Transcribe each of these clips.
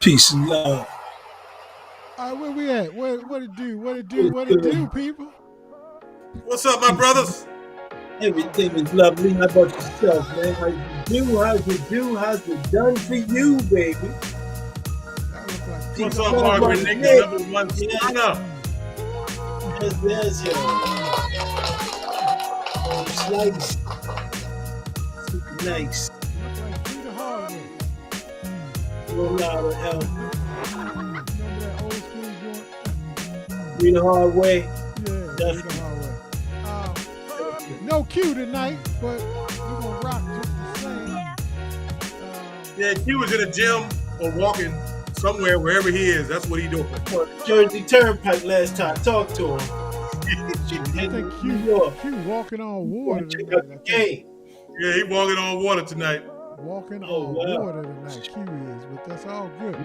Peace and love. All right, where we at? What it do? What it do? What it do, people? What's up, my brothers? Everything is lovely. How about yourself, man? How you do? How's it do? How's it done for you, baby? Y'all look like What's Peace up, and love, Margaret brother Nick, Nick. number one stunner? Yes, yo. It's nice. Super nice. look like Free the Hard Way. A little louder, L. Remember that old school joint? Read the hard way. Yeah, Free the Hard Way. No Q tonight, but we're gonna rock just the same. Yeah, he was in a gym or walking somewhere, wherever he is. That's what he doing. Jersey Turnpike last time I talked to him. I think New York. Q walking on water Check tonight. out the game. Yeah, he walking on water tonight. Walking Oh, on wow. water tonight. Q is, but that's all good.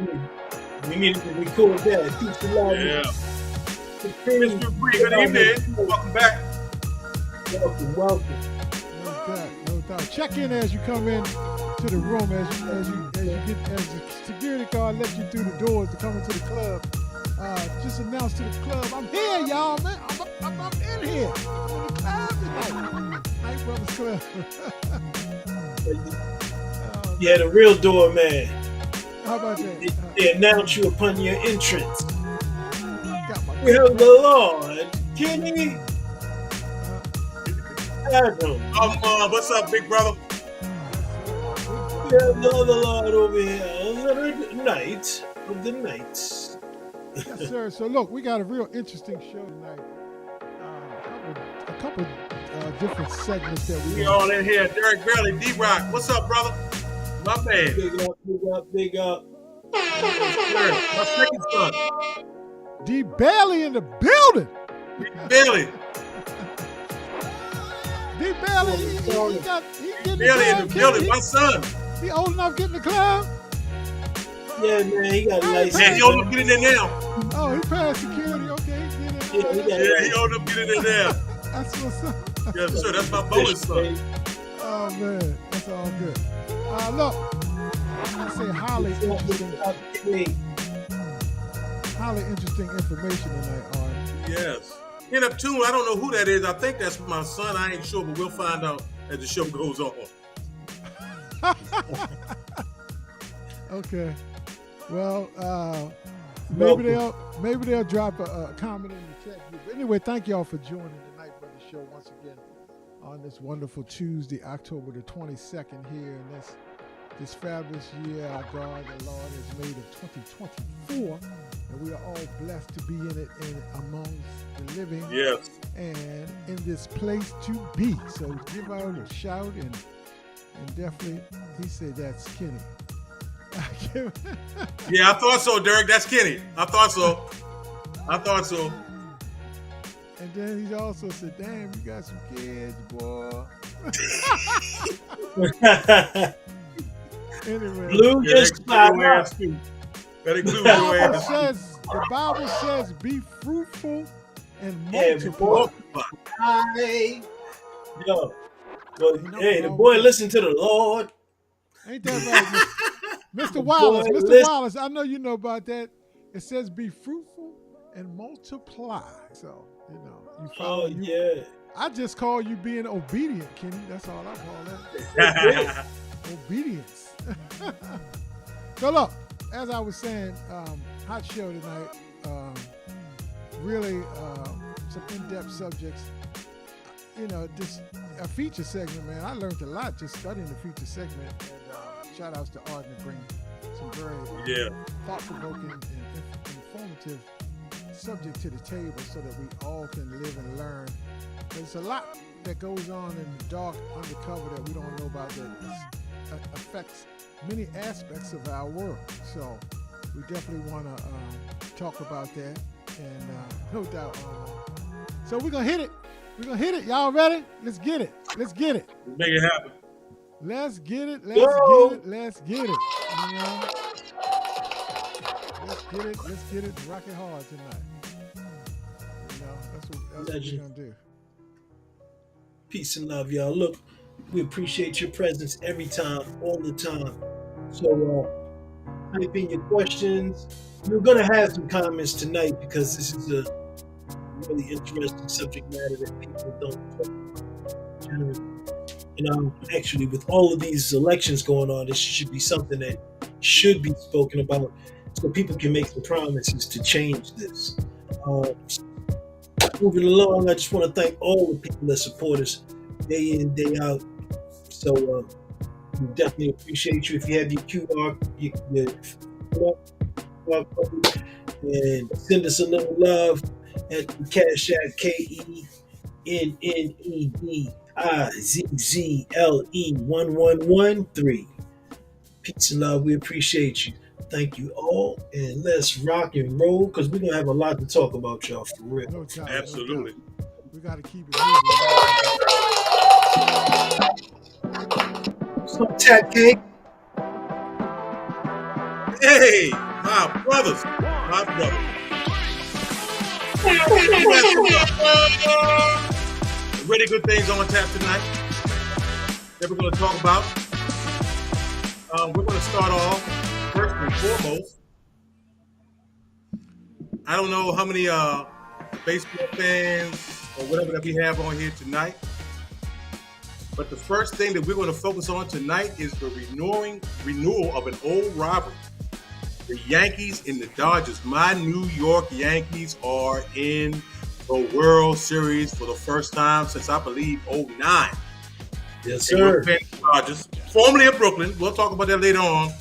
We needed to record that. Peace and love. Yeah. Supreme. Mr. Bree, good evening. Welcome back. Welcome. No doubt. Check in as you come in to the room, as the security guard lets you through the doors to come into the club. Just announce to the club, I'm here, y'all, man. I'm in here. I'm in the club tonight. Night Brothers Club. Yeah, the real doorman. How about that? They announce you upon your entrance. Got my We have the Lord, Kenny Adam. What's up, big brother? We have the other Lord over here. Knight of the Knights. Yes, sir. So look, we got a real interesting show tonight. A couple different segments that We all in here. Derek Bailey, D-Rock. What's up, brother? My man. Big up, big up, big up. My second son. D Bailey in the building. Bailey. D Bailey, he getting Bailey in the building. My son. He old enough getting the club. Yeah, man, he got a license. Yeah, he old enough to get in there now. Oh, he passed security. Okay, he get in. Yeah, He old enough to get in there. That's what's up. Yes, sir. That's my bonus son. Oh man, that's all good. Look, I say highly interesting information tonight, Arn. Yes. In up tune, I don't know who that is. I think that's my son. I ain't sure, but we'll find out as the show goes on. Okay. Well, maybe they'll drop a comment in the chat group. But anyway, thank y'all for joining the Night Brothers Show once again on this wonderful Tuesday, October the 22nd here in this fabulous year our God, the Lord, has made of 2024. And we are all blessed to be in it and amongst the living. Yes. And in this place to be. So give out a shout and definitely, he said that's Kenny. Yeah, I thought so, Derek. That's Kenny. I thought so. And then he also said, damn, you got some kids, boy. Anyway. Blue just that includes your ass. The Bible says, be fruitful and multiply. Yo. Well, hey, the boy listened to the Lord. Ain't that right, Mr. Wallace? Mr. Wallace, I know you know about that. It says, be fruitful and multiply. So, you follow. Yeah. I just call you being obedient, Kenny. That's all I call that. Obedience. So look, as I was saying, hot show tonight. Really some in-depth subjects. Just a feature segment, man. I learned a lot just studying the feature segment. And shout outs to Arden to bring some very thought-provoking and informative subject to the table so that we all can live and learn. There's a lot that goes on in the dark undercover that we don't know about that affects many aspects of our world. So we definitely want to talk about that, and no doubt. So we're going to hit it. We're going to hit it. Y'all ready? Let's get it. Let's get it. Make it happen. Let's get it. Let's get it. Let's get it. Rock it hard tonight. That's what we're going to do. Peace and love, y'all. Look, we appreciate your presence every time, all the time. So type in your questions. We're gonna have some comments tonight because this is a really interesting subject matter that people don't talk about generally. And actually, with all of these elections going on, this should be something that should be spoken about so people can make some promises to change this. Uh, Moving along, I just want to thank all the people that support us day in, day out. So we definitely appreciate you. If you have your QR, and send us a little love at the Cash App KENNEDIZZLE1113. Peace and love. We appreciate you. Thank you all, and let's rock and roll because we're gonna have a lot to talk about, y'all, for real. No doubt. Absolutely. No doubt. We got to keep it moving. So, Tap Cake. Hey, my brothers. Really good things on tap tonight that we're going to talk about. We're going to start off first and foremost. I don't know how many baseball fans or whatever that we have on here tonight, but the first thing that we're going to focus on tonight is the renewal of an old rivalry. The Yankees and the Dodgers. My New York Yankees are in the World Series for the first time since, I believe, 2009. Yes, sir. Dodgers, formerly of Brooklyn. We'll talk about that later on.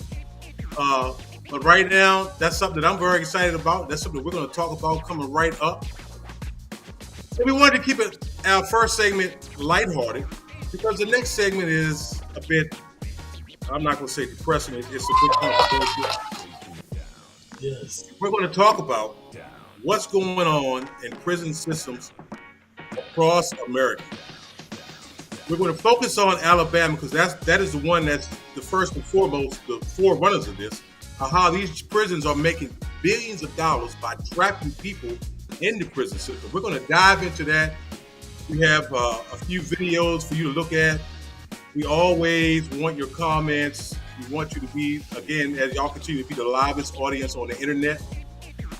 But right now, that's something that I'm very excited about. That's something we're going to talk about coming right up. So we wanted to keep our first segment lighthearted because the next segment is a bit, I'm not going to say depressing. It's a bit controversial. Yes. We're going to talk about what's going on in prison systems across America. We're going to focus on Alabama because that is the one that's the first and foremost, the forerunners of this, how these prisons are making billions of dollars by trapping people in the prison system. We're going to dive into that. We have a few videos for you to look at. We always want your comments. We want you to be, again, as y'all continue to be the livest audience on the internet.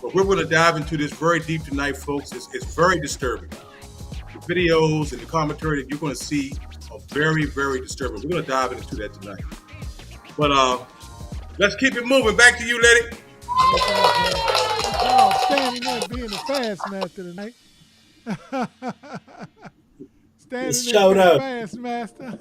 But we're going to dive into this very deep tonight, folks. It's very disturbing. The videos and the commentary that you're going to see are very, very disturbing. We're going to dive into that tonight. But let's keep it moving. Back to you, Letty. Standing there being the fast master tonight. Standing there being the fast master.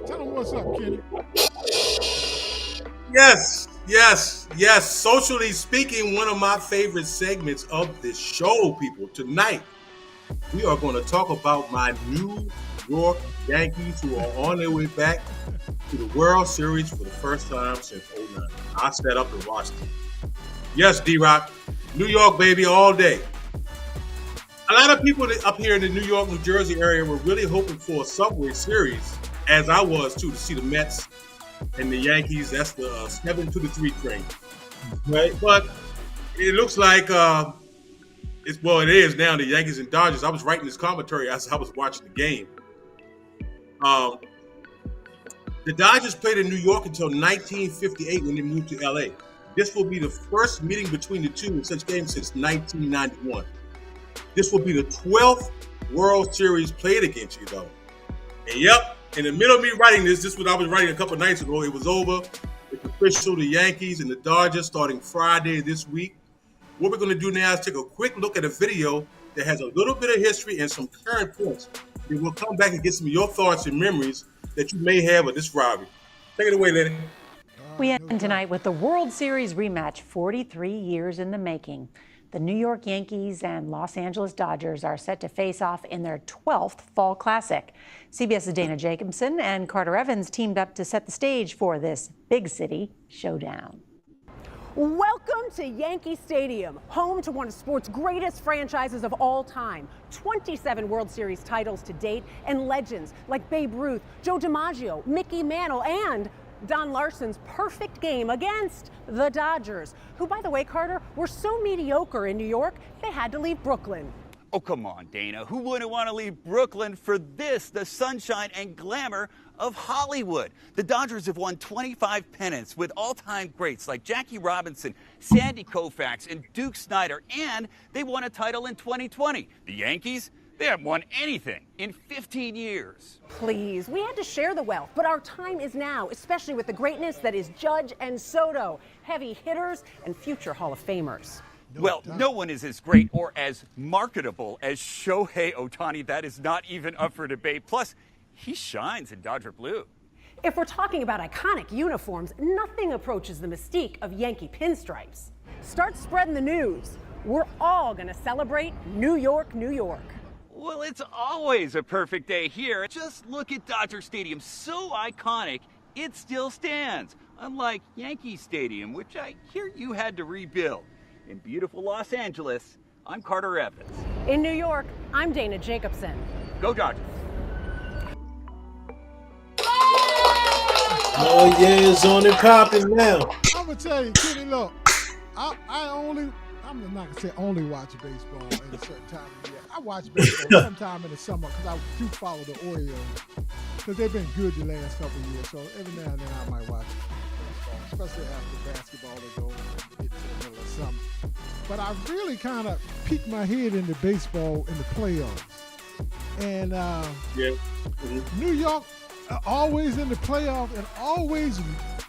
Tell them what's up, Kenny. Yes. Socially speaking, one of my favorite segments of this show, people. Tonight, we are going to talk about my New York Yankees who are on their way back to the World Series for the first time since 2009. I sat up and watched it. Yes, D-Rock. New York, baby, all day. A lot of people up here in the New York, New Jersey area were really hoping for a Subway Series, as I was too, to see the Mets and the Yankees. That's the 7-3 train, right? But it looks like it is now the Yankees and Dodgers. I was writing this commentary as I was watching the game. The Dodgers played in New York until 1958 when they moved to LA. This will be the first meeting between the two in such games since 1991. This will be the 12th World Series played against each other. And yep, in the middle of me writing this is what I was writing a couple nights ago. It was over. It's official. The Yankees and the Dodgers starting Friday this week. What we're going to do now is take a quick look at a video that has a little bit of history and some current points. And we'll come back and get some of your thoughts and memories that you may have of this rivalry. Take it away, Lenny. We end tonight with the World Series rematch, 43 years in the making. The New York Yankees and Los Angeles Dodgers are set to face off in their 12th Fall Classic. CBS's Dana Jacobson and Carter Evans teamed up to set the stage for this big city showdown. Welcome to Yankee Stadium, home to one of sports' greatest franchises of all time. 27 World Series titles to date, and legends like Babe Ruth, Joe DiMaggio, Mickey Mantle, and Don Larson's perfect game against the Dodgers, who, by the way, Carter, were so mediocre in New York, they had to leave Brooklyn. Oh, come on, Dana. Who wouldn't want to leave Brooklyn for this, the sunshine and glamour of Hollywood? The Dodgers have won 25 pennants with all-time greats like Jackie Robinson, Sandy Koufax, and Duke Snider, and they won a title in 2020. The Yankees, they haven't won anything in 15 years. Please, we had to share the wealth, but our time is now, especially with the greatness that is Judge and Soto, heavy hitters and future Hall of Famers. No one is as great or as marketable as Shohei Ohtani. That is not even up for debate. Plus, he shines in Dodger blue. If we're talking about iconic uniforms, nothing approaches the mystique of Yankee pinstripes. Start spreading the news. We're all going to celebrate New York, New York. Well, it's always a perfect day here. Just look at Dodger Stadium. So iconic, it still stands. Unlike Yankee Stadium, which I hear you had to rebuild. In beautiful Los Angeles, I'm Carter Evans. In New York, I'm Dana Jacobson. Go Dodgers. Oh yeah, it's on and popping now. I'm gonna tell you, Kenny, look, I'm not gonna say only watch baseball at a certain time of the year. I watch baseball sometime in the summer because I do follow the Orioles because they've been good the last couple of years. So every now and then I might watch baseball, especially after basketball to go and get to the middle of summer. But I really kind of peeked my head into baseball in the playoffs, and New York always in the playoffs and always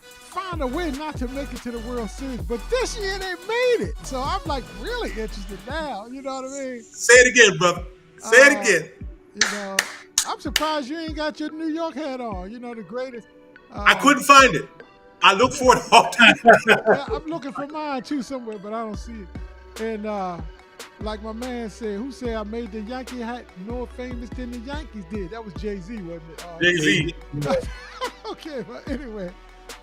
find a way not to make it to the World Series. But this year they made it, so I'm like really interested now. You know what I mean? Say it again, brother. Say it again. You know, I'm surprised you ain't got your New York hat on. You know, the greatest. I couldn't find it. I look for it all the time. Yeah, I'm looking for mine too somewhere, but I don't see it. And like my man said, who said I made the Yankee hat more famous than the Yankees did? That was Jay-Z, wasn't it? Jay-Z. Okay, but anyway,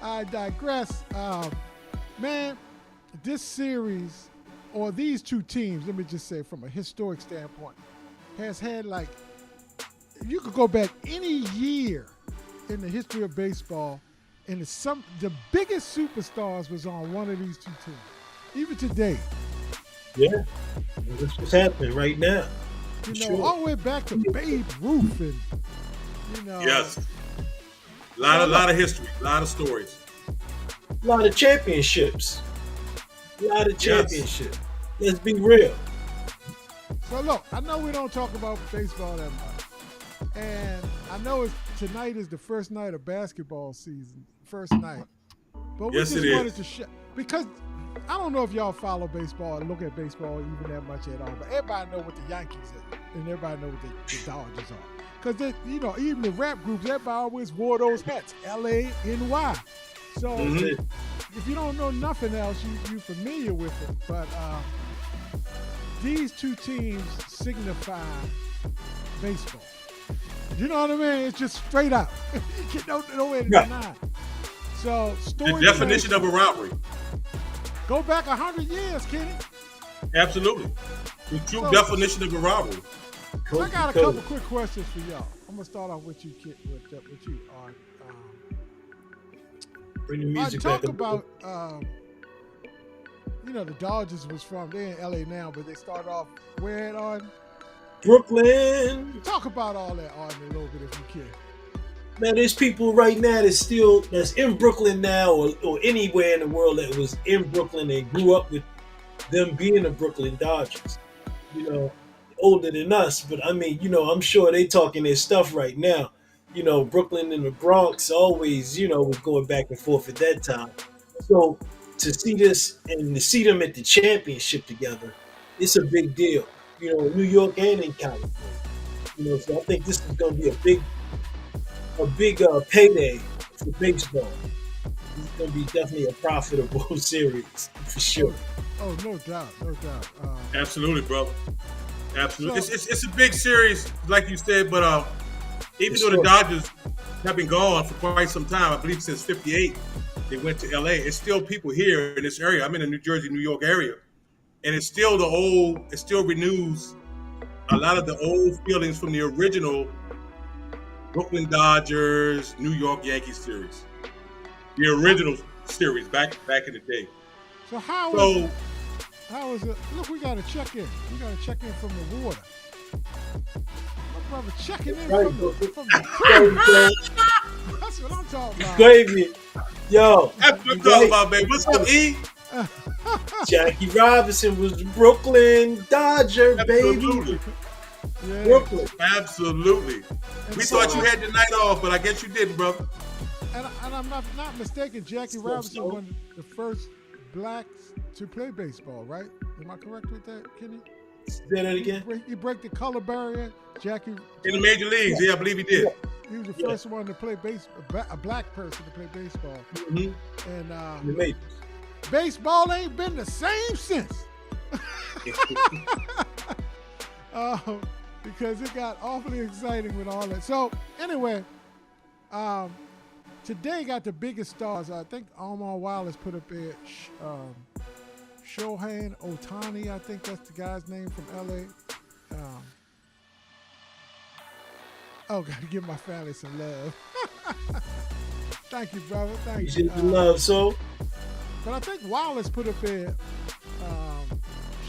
I digress. Man, this series, or these two teams, let me just say from a historic standpoint, has had like, you could go back any year in the history of baseball, and the biggest superstars was on one of these two teams, even today. Yeah, that's what's happening right now. You know, all the way back to Babe Ruth, and you know. Yes. A lot of history, a lot of stories. A lot of championships. Yes. Let's be real. So look, I know we don't talk about baseball that much, and I know tonight is the first night of basketball season, first night. But we just wanted to show, because I don't know if y'all follow baseball and look at baseball even that much at all, but everybody know what the Yankees are, and everybody know what the Dodgers are. Because, you know, even the rap groups, everybody always wore those hats, L-A-N-Y. So if you don't know nothing else, you're familiar with it. But these two teams signify baseball. You know what I mean? It's just straight up. You get no way to deny. So the definition of a rivalry. Go back 100 years, Kenny. Absolutely. The true definition of a rivalry. I got a couple quick questions for y'all. I'm gonna start off with you, Kit. With you, Bring the music back. Talk about, you know, the Dodgers was from, they're in LA now, but they started off where on? Brooklyn. Talk about all that, Arden, a little bit if you can. Man, there's people right now that's in Brooklyn now, or anywhere in the world that was in Brooklyn and grew up with them being the Brooklyn Dodgers. You know, older than us, but I mean, you know, I'm sure they talking their stuff right now. You know, Brooklyn and the Bronx always, you know, was going back and forth at that time. So to see this and to see them at the championship together, it's a big deal. You know, in New York and in California. You know, so I think this is going to be a big payday for baseball. It's going to be definitely a profitable series for sure. Oh, no doubt. Absolutely, brother. Absolutely. So, it's a big series, like you said, but even though the Dodgers have been gone for quite some time, I believe since '58, They went to LA. It's still people here in this area. I'm in the New Jersey, New York area. And it's still it still renews a lot of the old feelings from the original Brooklyn Dodgers, New York Yankees series. The original series back in the day. So how is it? Look, we got to check in. We got to check in from the water. My brother checking in from the crew. That's what I'm talking about. Gravy. Yo. That's what I'm talking about, baby. What's up, E? Jackie Robinson was the Brooklyn Dodger, Absolutely. baby. Yeah. Brooklyn. Absolutely. We thought you had the night off, but I guess you didn't, brother. And I'm not mistaken, Jackie Robinson was one of the first blacks to play baseball, right? Am I correct with that, Kenny? Say that again. He break the color barrier. Jackie In the major leagues, yeah, I believe he did. He was the first one to play a black person to play baseball. Mm-hmm. And baseball ain't been the same since. Because it got awfully exciting with all that. So anyway, today got the biggest stars. I think Omar Wallace put up there. Shohei Ohtani, I think that's the guy's name from LA. Gotta give my family some love. Thank you, brother. Thank you. Love, so. But I think Wallace put up there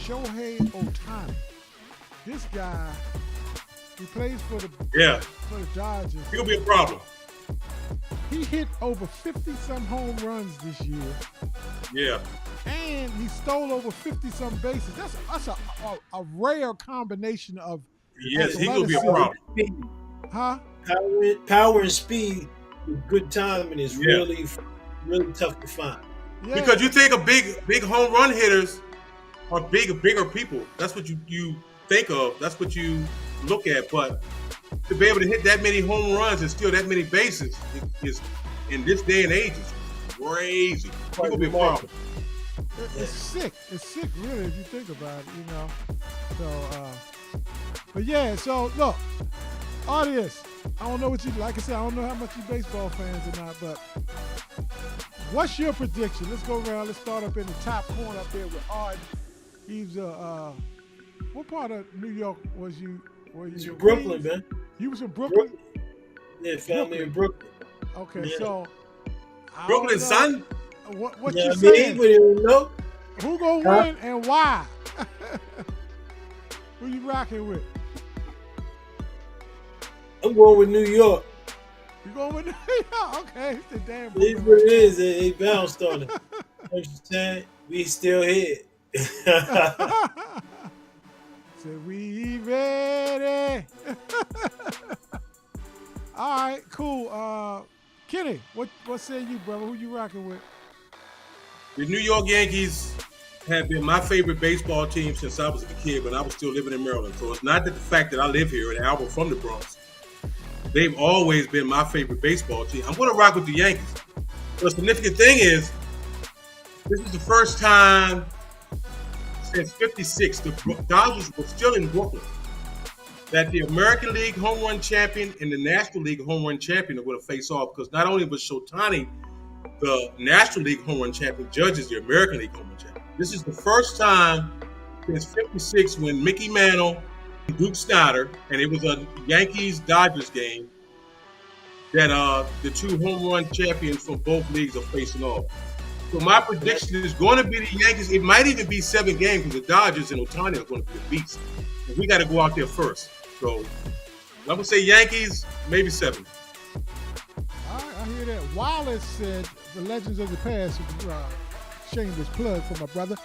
Shohei Ohtani. This guy, he plays for the Dodgers. He'll be a problem. He hit over 50-some home runs this year. Yeah. And he stole over 50-some bases. That's a rare combination of Yes, he will be a problem. Huh? Power and speed with good timing is really tough to find. Yeah. Because you think of big home run hitters are bigger people. That's what you think of. That's what you look at. But to be able to hit that many home runs and steal that many bases is in this day and age is crazy. It will be a problem. It's sick. It's sick, really, if you think about it, you know. So, but yeah, so look, audience, I don't know what you, like I said, I don't know how much you baseball fans or not, but what's your prediction? Let's go around. Let's start up in the top corner up there with Art. He's what part of New York was you? He's in Brooklyn, man. You was in Brooklyn? Yeah, family in Brooklyn. Okay, yeah. So Brooklyn, son. What you saying? Know. Who gonna win and why? Who you rocking with? I'm going with New York. You going with New York? Okay, it's the damn. It is what it is. They bounced on it. Understand? We still here. So we ready. All right, cool. Kenny, what say you, brother? Who you rocking with? The New York Yankees have been my favorite baseball team since I was a kid, when I was still living in Maryland. So it's not that the fact that I live here and Albert from the Bronx. They've always been my favorite baseball team. I'm going to rock with the Yankees. The significant thing is, this is the first time since '56 the Dodgers were still in Brooklyn that the American League home run champion and the National League home run champion are going to face off, because not only was Shohei the National League home run champion, judges the American League home run champion. This is the first time since '56 when Mickey Mantle and Duke Snyder, and it was a Yankees-Dodgers game, that the two home run champions from both leagues are facing off. So my prediction is going to be the Yankees. It might even be 7 games, because the Dodgers and Ohtani are going to be a beast. And we got to go out there first. So I'm going to say Yankees, maybe 7. All right, I hear that. Wallace said the Legends of the Past, shameless plug for my brother,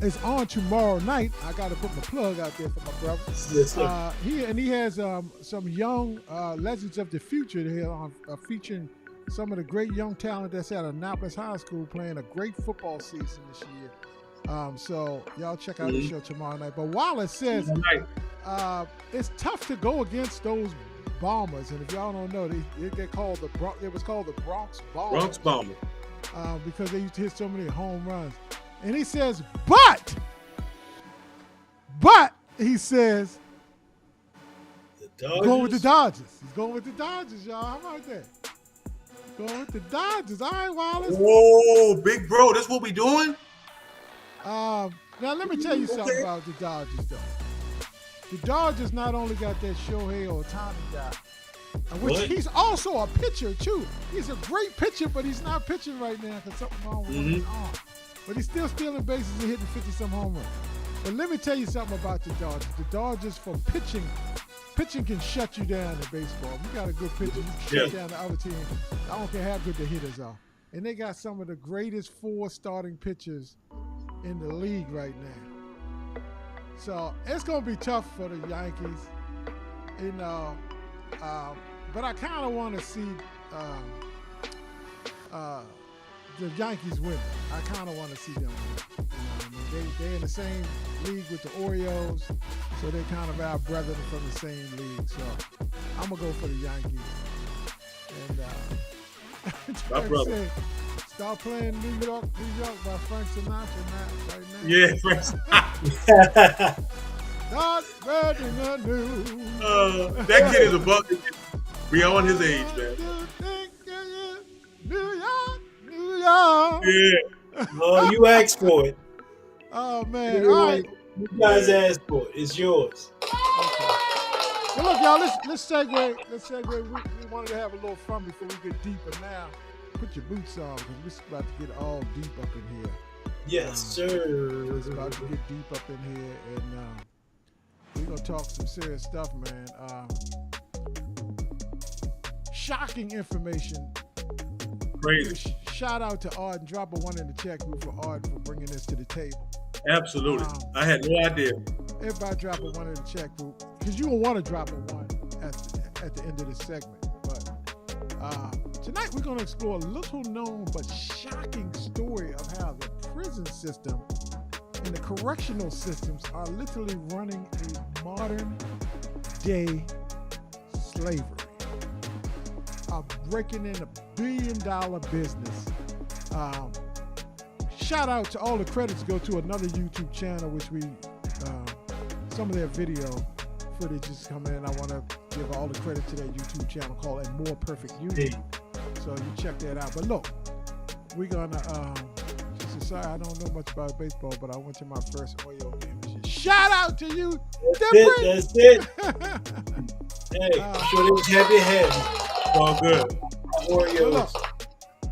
is on tomorrow night. I got to put my plug out there for my brother. Yes, sir. He has some young Legends of the Future here on featuring some of the great young talent that's at Annapolis High School playing a great football season this year. So y'all check out the show tomorrow night. But Wallace says it's tough to go against those Bombers, and if y'all don't know, it was called the Bronx Bombers. Bronx Bomber. Because they used to hit so many home runs. And he says, but he says, the Dodgers? going with the Dodgers. He's going with the Dodgers, y'all. How about that? Going with the Dodgers. All right, Wallace. Whoa, big bro, this what we doing? Now let me tell you something about the Dodgers, though. The Dodgers not only got that Shohei Ohtani guy, which he's also a pitcher too. He's a great pitcher, but he's not pitching right now because something's wrong with his arm. But he's still stealing bases and hitting 50-some home runs. But let me tell you something about the Dodgers. The Dodgers, for pitching can shut you down in baseball. If you got a good pitcher, you can shut down the other team. I don't care how good the hitters are. And they got some of the greatest 4 starting pitchers in the league right now. So it's going to be tough for the Yankees. You know, but I kind of want to see the Yankees win. I kind of want to see them win. You know what I mean? They're in the same league with the Orioles, so they're kind of our brethren from the same league. So I'm going to go for the Yankees. And My brother. Start playing New York by Frank Sinatra right now. Yeah, Frank Sinatra. Not ready to do. That kid is a buck beyond his age, man. New York. Yeah. Oh, you asked for it. Oh, man. All right. You guys asked for it. It's yours. Okay. Well, look, y'all, let's segue. We wanted to have a little fun before we get deeper now. Put your boots on because we're about to get all deep up in here. Yes, sir. It's about to get deep up in here, and we're going to talk some serious stuff, man. Shocking information. Crazy. Shout out to Art and drop a 1 in the chat group for Art for bringing this to the table. Absolutely. I had no idea. Everybody drop a 1 in the chat group because you will want to drop a 1 at the end of this segment. But tonight we're going to explore a little known but shocking story of how the prison system and the correctional systems are literally running a modern day slavery. Breaking in $1 billion business. Shout out to all the credits go to another YouTube channel, which we some of their video footage is coming in. I want to give all the credit to that YouTube channel called A More Perfect Union. So you check that out. But look, we're gonna. Sorry, I don't know much about baseball, but I went to my first Oreo game. Shout out to you, That's it. Hey, I'm sure they was happy. All good. Oreos.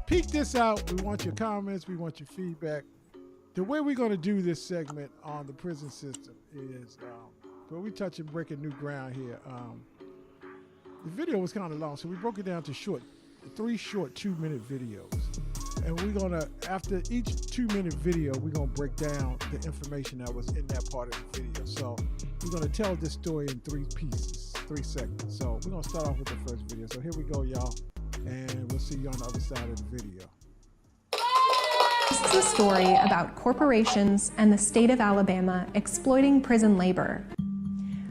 Peek this out. We want your comments. We want your feedback. The way we're going to do this segment on the prison system is, well, we touching breaking new ground here. The video was kind of long, so we broke it down to 3 short 2-minute videos. And we're going to, after each 2-minute video, we're going to break down the information that was in that part of the video. So we're going to tell this story in 3 pieces, 3 segments. So we're going to start off with the first video. So here we go, y'all. And we'll see you on the other side of the video. This is a story about corporations and the state of Alabama exploiting prison labor.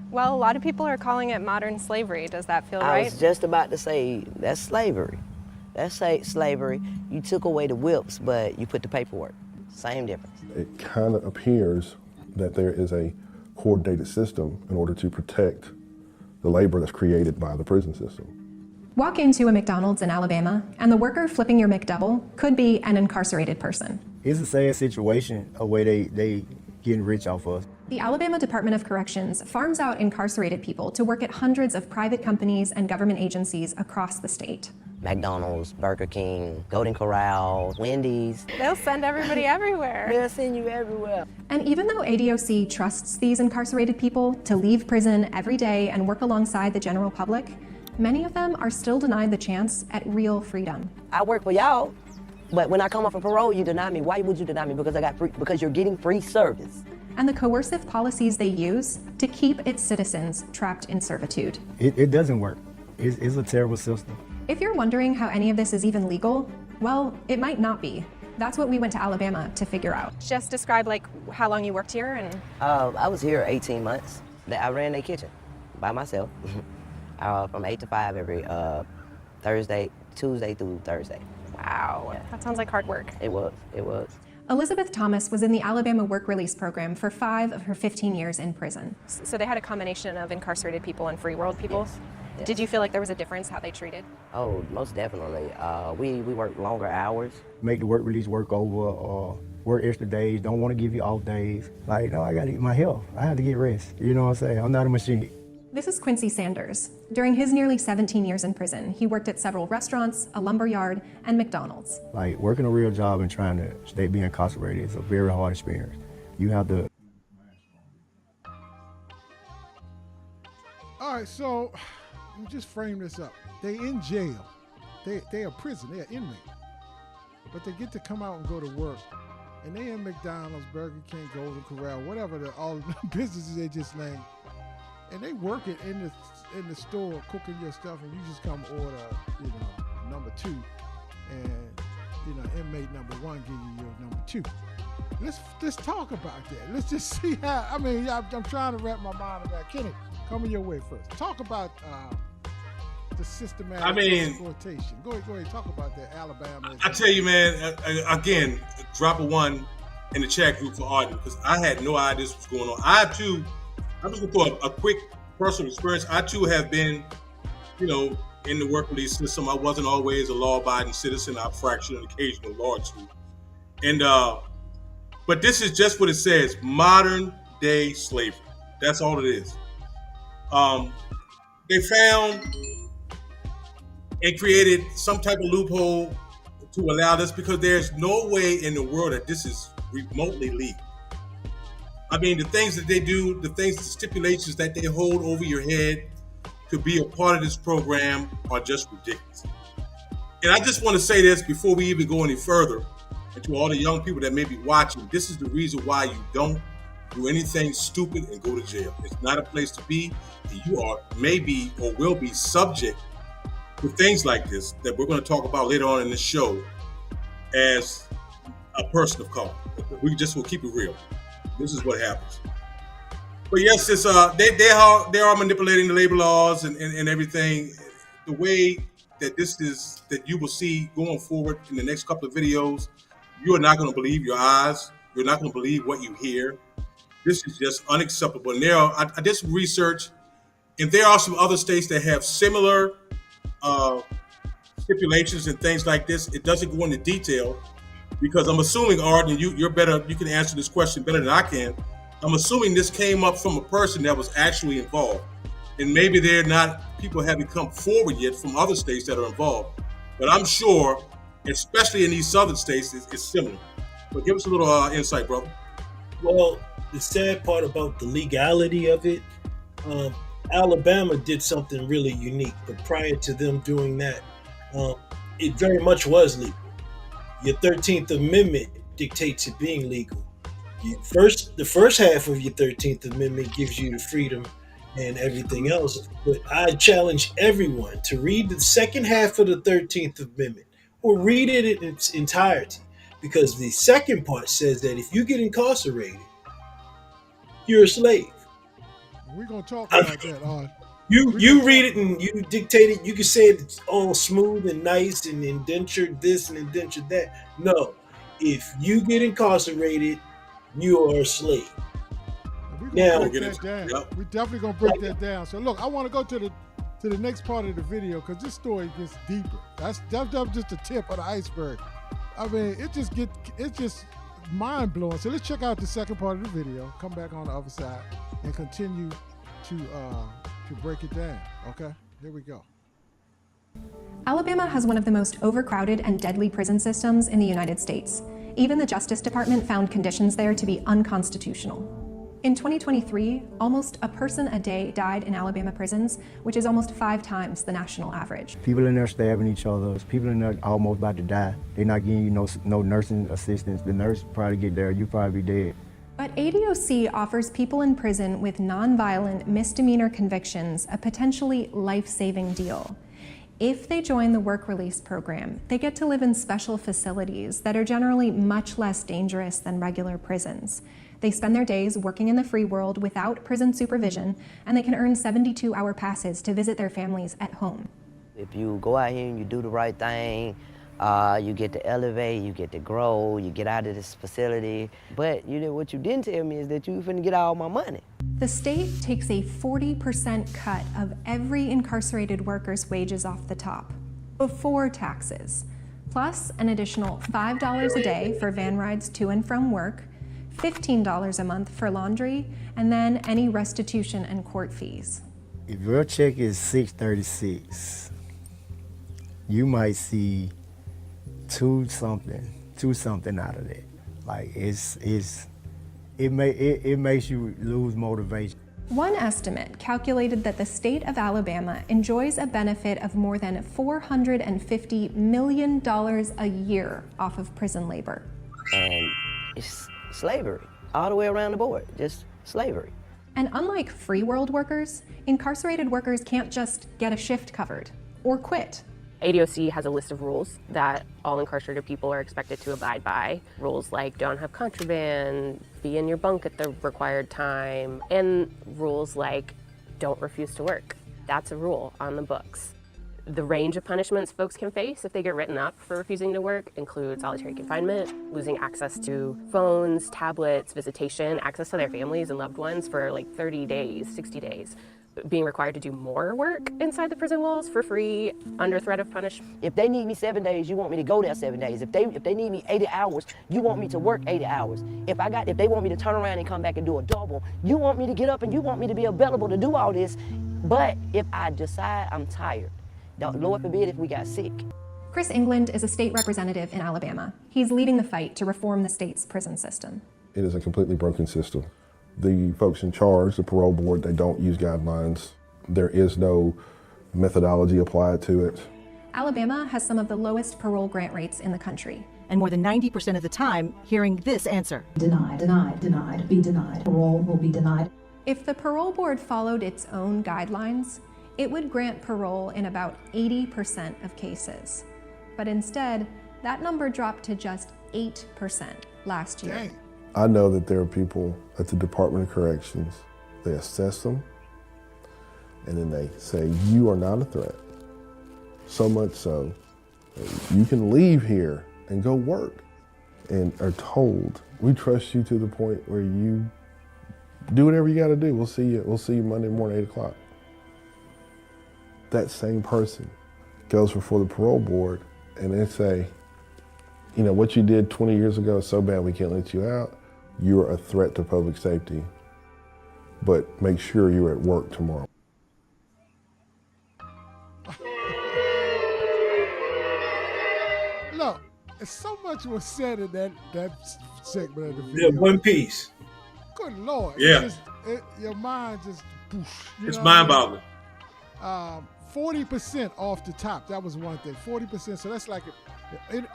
Well, a lot of people are calling it modern slavery. Does that feel right? I was just about to say, that's slavery. That's slavery. You took away the whips, but you put the paperwork. Same difference. It kind of appears that there is a coordinated system in order to protect the labor that's created by the prison system. Walk into a McDonald's in Alabama, and the worker flipping your McDouble could be an incarcerated person. It's a sad situation, a way they getting rich off us. The Alabama Department of Corrections farms out incarcerated people to work at hundreds of private companies and government agencies across the state. McDonald's, Burger King, Golden Corral, Wendy's. They'll send everybody everywhere. They'll send you everywhere. And even though ADOC trusts these incarcerated people to leave prison every day and work alongside the general public, many of them are still denied the chance at real freedom. I work for y'all, but when I come off of parole, you deny me. Why would you deny me? Because you're getting free service. And the coercive policies they use to keep its citizens trapped in servitude. It doesn't work. It's a terrible system. If you're wondering how any of this is even legal, well, it might not be. That's what we went to Alabama to figure out. Just describe how long you worked here and... I was here 18 months. I ran their kitchen by myself from 8 to 5 every Tuesday through Thursday. Wow, yeah. That sounds like hard work. It was. Elizabeth Thomas was in the Alabama Work Release Program for 5 of her 15 years in prison. So they had a combination of incarcerated people and free world people? Yes. Did you feel like there was a difference how they treated? Oh, most definitely. We work longer hours. Make the work release work over or work extra days, don't want to give you off days. Like, no, I got to eat my health. I have to get rest. You know what I'm saying? I'm not a machine. This is Quincy Sanders. During his nearly 17 years in prison, he worked at several restaurants, a lumber yard, and McDonald's. Like, working a real job and trying to stay being incarcerated is a very hard experience. You have to. All right, so let me just frame this up. They in jail. They are prison. They are inmates. But they get to come out and go to work. And they in McDonald's, Burger King, Golden Corral, whatever all the businesses they just named. And they work it in the store, cooking your stuff, and you just come order, number 2, and inmate number 1 give you your number 2. Let's talk about that. Let's just see how. I mean, I'm trying to wrap my mind around. Kenny, coming your way first. Talk about the systematic exploitation. Go ahead. Talk about that, Alabama. I tell you, man. Again, drop a 1 in the chat group for Arden because I had no idea this was going on. I'm just going to throw a quick personal experience. I, too, have been, in the work release system. I wasn't always a law-abiding citizen. I fractured an occasional law or two. And, but this is just what it says, modern-day slavery. That's all it is. They found and created some type of loophole to allow this because there's no way in the world that this is remotely legal. I mean, the things that they do, the stipulations that they hold over your head to be a part of this program are just ridiculous. And I just want to say this before we even go any further, and to all the young people that may be watching, this is the reason why you don't do anything stupid and go to jail. It's not a place to be, and you are maybe or will be subject to things like this that we're going to talk about later on in this show as a person of color. We just will keep it real. This is what happens. But yes, it's they are manipulating the labor laws and everything. The way that that you will see going forward in the next couple of videos, you are not going to believe your eyes. You're not going to believe what you hear. This is just unacceptable. And I did some research, and there are some other states that have similar stipulations and things like this. It doesn't go into detail. Because I'm assuming, Arden, you're better. You can answer this question better than I can. I'm assuming this came up from a person that was actually involved, and maybe people haven't come forward yet from other states that are involved. But I'm sure, especially in these southern states, it's similar. But give us a little insight, brother. Well, the sad part about the legality of it, Alabama did something really unique. But prior to them doing that, it very much was legal. Your 13th Amendment dictates it being legal. The first half of your 13th Amendment gives you the freedom and everything else. But I challenge everyone to read the second half of the 13th Amendment or read it in its entirety. Because the second part says that if you get incarcerated, you're a slave. We're going to talk about that, You read it and you dictate it. You can say it's all smooth and nice and indentured this and indentured that. No, if you get incarcerated, you are a slave. We're definitely gonna break that down. So look, I want to go to the next part of the video because this story gets deeper. That's just the tip of the iceberg. I mean, it's just mind blowing. So let's check out the second part of the video. Come back on the other side and continue to break it down. Okay, here we go. Alabama has one of the most overcrowded and deadly prison systems in the United States. Even the Justice Department found conditions there to be unconstitutional. In 2023, almost a person a day died in Alabama prisons, which is almost 5 times the national average. People in there stabbing each other. People in there almost about to die. They're not giving you no nursing assistance. The nurse probably get there, you probably be dead. But ADOC offers people in prison with nonviolent misdemeanor convictions a potentially life-saving deal. If they join the work release program, they get to live in special facilities that are generally much less dangerous than regular prisons. They spend their days working in the free world without prison supervision, and they can earn 72-hour passes to visit their families at home. If you go out here and you do the right thing, you get to elevate, you get to grow, you get out of this facility. But what you didn't tell me is that you finna get all my money. The state takes a 40% cut of every incarcerated worker's wages off the top, before taxes, plus an additional $5 a day for van rides to and from work, $15 a month for laundry, and then any restitution and court fees. If your check is $636, you might see two something out of that. Like it makes you lose motivation. One estimate calculated that the state of Alabama enjoys a benefit of more than $450 million a year off of prison labor. And it's slavery, all the way around the board, just slavery. And unlike free world workers, incarcerated workers can't just get a shift covered or quit. ADOC has a list of rules that all incarcerated people are expected to abide by. Rules like don't have contraband, be in your bunk at the required time, and rules like don't refuse to work. That's a rule on the books. The range of punishments folks can face if they get written up for refusing to work include solitary confinement, losing access to phones, tablets, visitation, access to their families and loved ones for like 30 days, 60 days. Being required to do more work inside the prison walls for free under threat of punishment. If they need me 7 days, you want me to go there 7 days. If they need me 80 hours, you want me to work 80 hours. If they want me to turn around and come back and do a double, you want me to get up and you want me to be available to do all this. But if I decide I'm tired, Lord forbid if we got sick. Chris England is a state representative in Alabama. He's leading the fight to reform the state's prison system. It is a completely broken system. The folks in charge, the parole board, they don't use guidelines. There is no methodology applied to it. Alabama has some of the lowest parole grant rates in the country. And more than 90% of the time, hearing this answer. Denied, denied, denied, be denied. Parole will be denied. If the parole board followed its own guidelines, it would grant parole in about 80% of cases. But instead, that number dropped to just 8% last year. Dang. I know that there are people at the Department of Corrections, they assess them, and then they say, you are not a threat. So much so, you can leave here and go work. And are told, we trust you to the point where you do whatever you gotta do. We'll see you Monday morning, 8 o'clock. That same person goes before the parole board and they say, you know, what you did 20 years ago is so bad we can't let you out. You're a threat to public safety, but make sure you're at work tomorrow. Look, so much was said in that segment of the video. Yeah, one piece. Good Lord. Yeah. Your mind just, poof, It's mind-boggling. 40% off the top. That was one thing. 40%. So that's like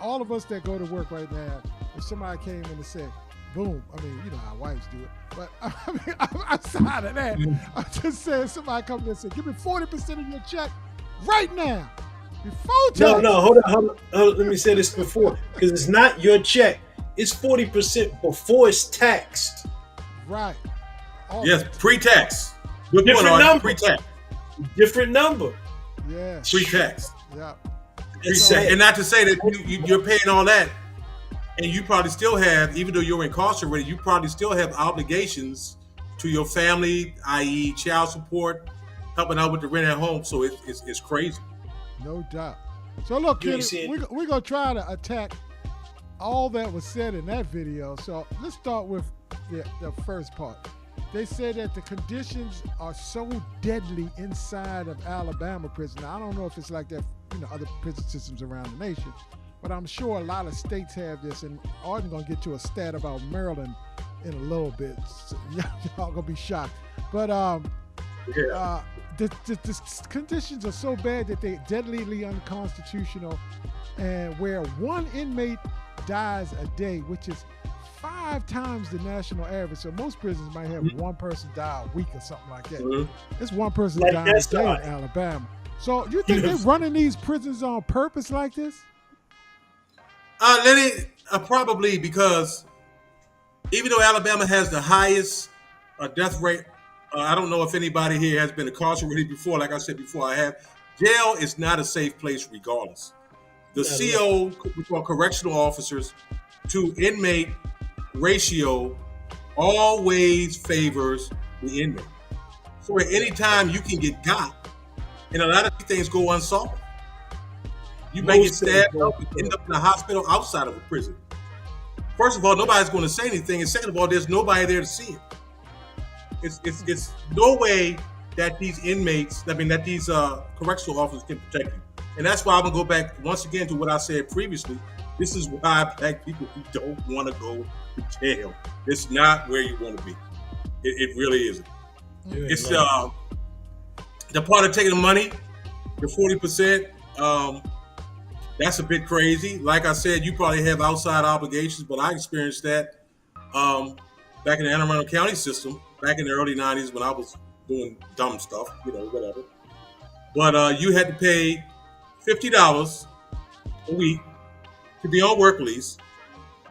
all of us that go to work right now, if somebody came in and said, boom, I mean, you know how wives do it. But I mean, outside of that, I'm just saying somebody come in and say, give me 40% of your check right now. Before tax. No, hold on. Let me say this before, because it's not your check. It's 40% before it's taxed. Right. Yes, pre-tax. Good Different point, number. pre-tax. Different number. Yeah. Pre-tax. Yeah. Pre-tax. And not to say that you're paying all that, and you probably still have, even though you're incarcerated, you probably still have obligations to your family, i.e. child support, helping out with the rent at home. So it's crazy. No doubt. So look, Kenny, we're going to try to attack all that was said in that video. So let's start with the first part. They said that the conditions are so deadly inside of Alabama prison. Now, I don't know if it's like that, other prison systems around the nation, but I'm sure a lot of states have this. And I'm going to get to a stat about Maryland in a little bit. So y'all going to be shocked. But the conditions are so bad that they're deadly unconstitutional, and where one inmate dies a day, which is 5 times the national average. So most prisons might have one person die a week or something like that. Mm-hmm. It's one person dying a day in Alabama. So you think they're running these prisons on purpose like this? Probably, because even though Alabama has the highest death rate, I don't know if anybody here has been incarcerated before. Like I said before, I have. Jail is not a safe place regardless. The CO, we call correctional officers, to inmate ratio always favors the inmate. So at any time you can get got, and a lot of things go unsolved. You may get stabbed up and end up in a hospital outside of a prison. First of all, nobody's going to say anything, and second of all, there's nobody there to see it. It's no way that these inmates, that these correctional officers can protect you. And that's why I'm gonna go back once again to what I said previously. This is why black people who don't want to go to jail. It's not where you want to be. It really isn't. It's the part of taking the money, the 40%. That's a bit crazy. Like I said, you probably have outside obligations, but I experienced that back in the Anne Arundel County system back in the early 90s when I was doing dumb stuff, whatever. But you had to pay $50 a week to be on work release.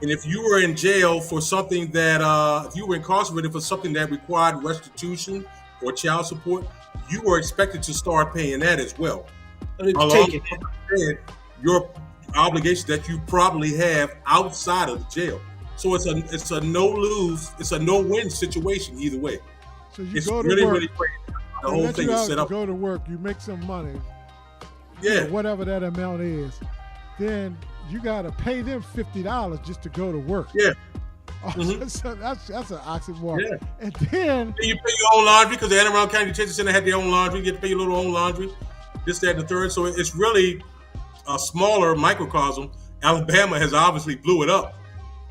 And if you were in jail for something that, if you were incarcerated for something that required restitution or child support, you were expected to start paying that as well. Along with your obligations that you probably have outside of the jail. So it's a no-lose, it's a no-win situation either way. So you it's go to really, work, really crazy. The whole thing is set up. Go to work, you make some money, yeah, whatever that amount is, then you got to pay them $50 just to go to work. Yeah. So that's an oxymoron. Yeah. And then you pay your own laundry because the Anne Arundel County Detention Center had their own laundry. You get to pay your little own laundry, this, that, and the third. So it's really a smaller microcosm. Alabama has obviously blew it up,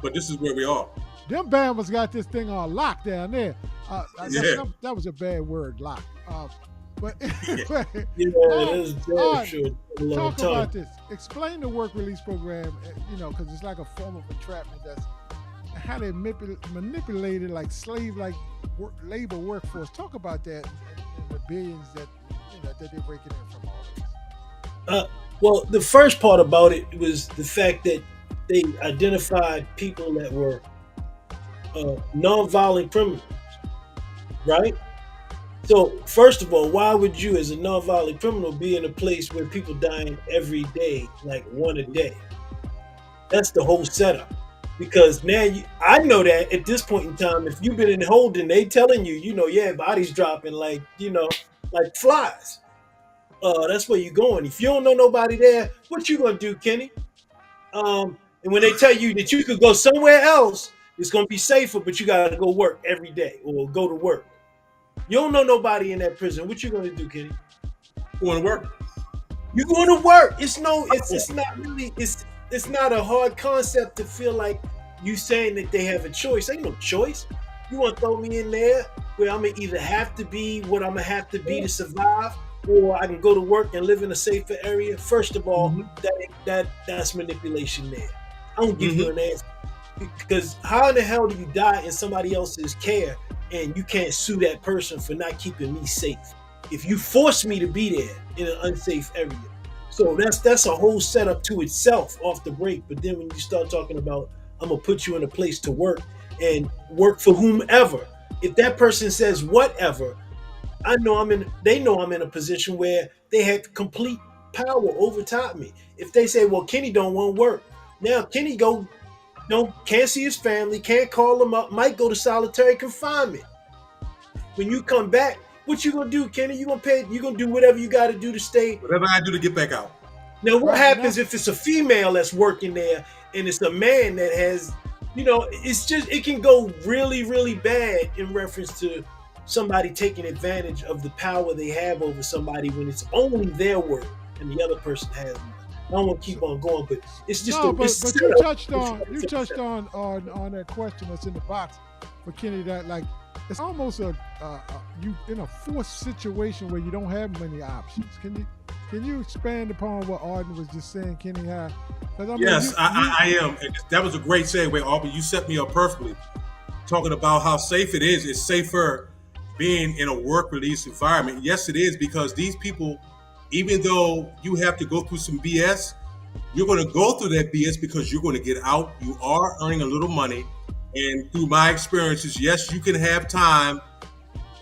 but this is where we are. Them Bama's got this thing on lock down there. That was a bad word, lock. But anyway, talk about this. Explain the work release program, because it's like a form of entrapment. That's how they manipulated like slave-like labor workforce. Talk about that and the billions that they're breaking in from all of this. Well, the first part about it was the fact that they identified people that were nonviolent criminals, right? So, first of all, why would you, as a nonviolent criminal, be in a place where people dying every day, like one a day? That's the whole setup. Because now I know that at this point in time, if you've been in holding, they telling you, yeah, bodies dropping like flies. That's where you're going. If you don't know nobody there, what you gonna do, Kenny? And when they tell you that you could go somewhere else, it's gonna be safer, but you gotta go work every day or go to work. You don't know nobody in that prison. What you gonna do, Kenny? Going to work. You going to work? It's not a hard concept to feel like you saying that they have a choice. Ain't no choice. You want to throw me in there where I'm gonna either have to be what I'm gonna have to be to survive, or I can go to work and live in a safer area. First of all, that's manipulation there. I don't give you an answer, because how in the hell do you die in somebody else's care and you can't sue that person for not keeping me safe if you force me to be there in an unsafe area? So that's a whole setup to itself off the break. But then when you start talking about, I'm gonna put you in a place to work and work for whomever, if that person says whatever, they know I'm in a position where they had complete power over top me. If they say, well, Kenny don't want to work, now Kenny can't see his family, can't call him up, might go to solitary confinement. When you come back, what you gonna do, Kenny? You gonna do whatever you gotta do to stay. Whatever I do to get back out. Now, what happens if it's a female that's working there and it's a man that has, it can go really, really bad in reference to somebody taking advantage of the power they have over somebody when it's only their work and the other person has none. I don't want to keep on going, but it's just but you touched on that question that's in the box for Kenny, that like it's almost you in a forced situation where you don't have many options. Can you expand upon what Arden was just saying, Kenny? Yes, I am. And that was a great segue, Aubrey. You set me up perfectly, talking about how safe it is. It's safer being in a work release environment. Yes, it is, because these people, even though you have to go through some BS, you're going to go through that BS because you're going to get out. You are earning a little money. And through my experiences, yes, you can have time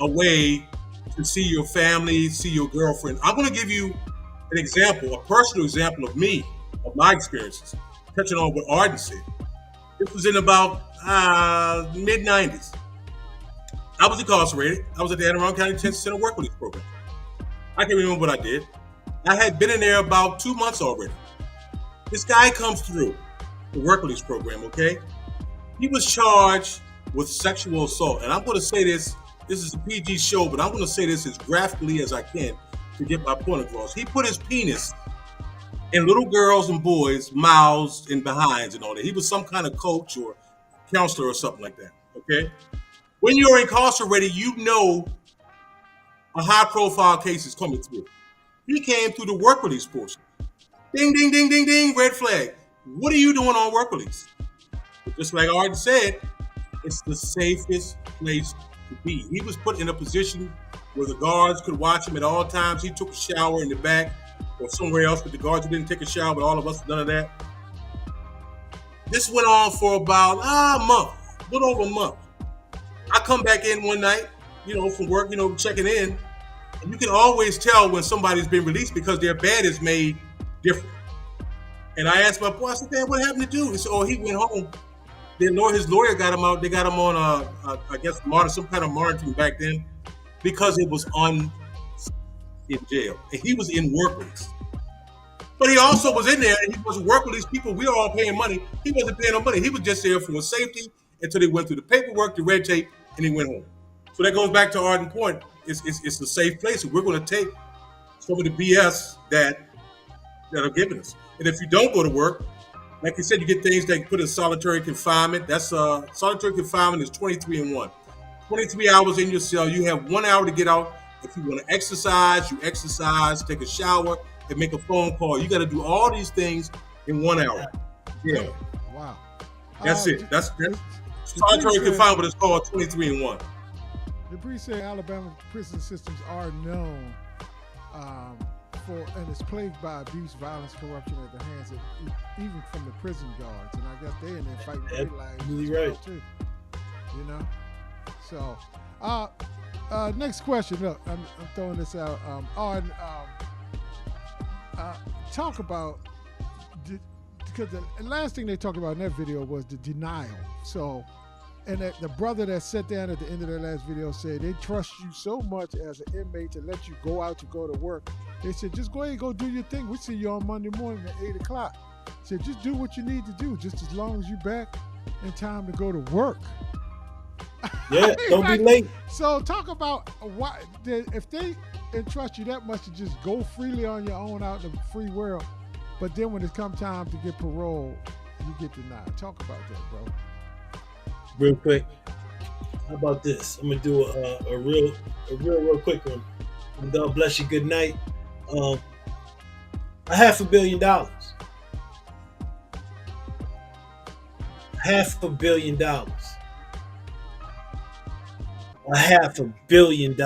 away to see your family, see your girlfriend. I'm going to give you an example, a personal example of my experiences, touching on what Arden said. This was in about mid-90s. I was incarcerated. I was at the Anne Arundel County Detention Center work release program. I can't remember what I did. I had been in there about 2 months already. This guy comes through the work release program, okay? He was charged with sexual assault. And I'm going to say this is a PG show, but I'm going to say this as graphically as I can to get my point across. He put his penis in little girls and boys' mouths and behinds and all that. He was some kind of coach or counselor or something like that, okay? When you're incarcerated, you know a high-profile case is coming through. He came through the work release portion. Ding, ding, ding, ding, ding, red flag. What are you doing on work release? Just like Arden said, it's the safest place to be. He was put in a position where the guards could watch him at all times. He took a shower in the back or somewhere else, but the guards didn't take a shower, but all of us, none of that. This went on for about a month, a little over a month. I come back in one night, from work, checking in, and you can always tell when somebody's been released because their bed is made different. And I asked my boy, I said, "Man, what happened to dude?" He said, "Oh, he went home. His lawyer got him out. They got him on, some kind of monitoring back then because it was in jail. And he was in work release. But he also was in there, and he was work release people. We are all paying money. He wasn't paying no money. He was just there for safety until they went through the paperwork, the red tape, and he went home. So that goes back to Arden's point. It's a safe place. And we're going to take some of the BS that are given us. And if you don't go to work, like you said, you get things that you put in solitary confinement. That's solitary confinement is 23-1. 23 hours in your cell. You have 1 hour to get out. If you want to exercise, you exercise, take a shower, and make a phone call. You got to do all these things in 1 hour. Yeah. Wow. That's it. That's solitary confinement, but it's called 23-1. Dupree said Alabama prison systems are known and it's plagued by abuse, violence, corruption at the hands of even from the prison guards. And I guess they in there fighting for their lives as well, too. So, next question. Look, I'm throwing this out. Talk about, because the last thing they talked about in that video was the denial. So, and the brother that sat down at the end of their last video said they trust you so much as an inmate to let you go out to go to work. They said, just go ahead and go do your thing. We see you on Monday morning at 8 o'clock. Said, just do what you need to do, just as long as you're back in time to go to work. Yeah, don't be late. So talk about why, if they entrust you that much to just go freely on your own out in the free world, but then when it comes time to get parole, you get denied. Talk about that, bro. Real quick, how about this? I'm gonna do a real quick one. And God bless you. Good night. $500 million. $500 million. $500 million.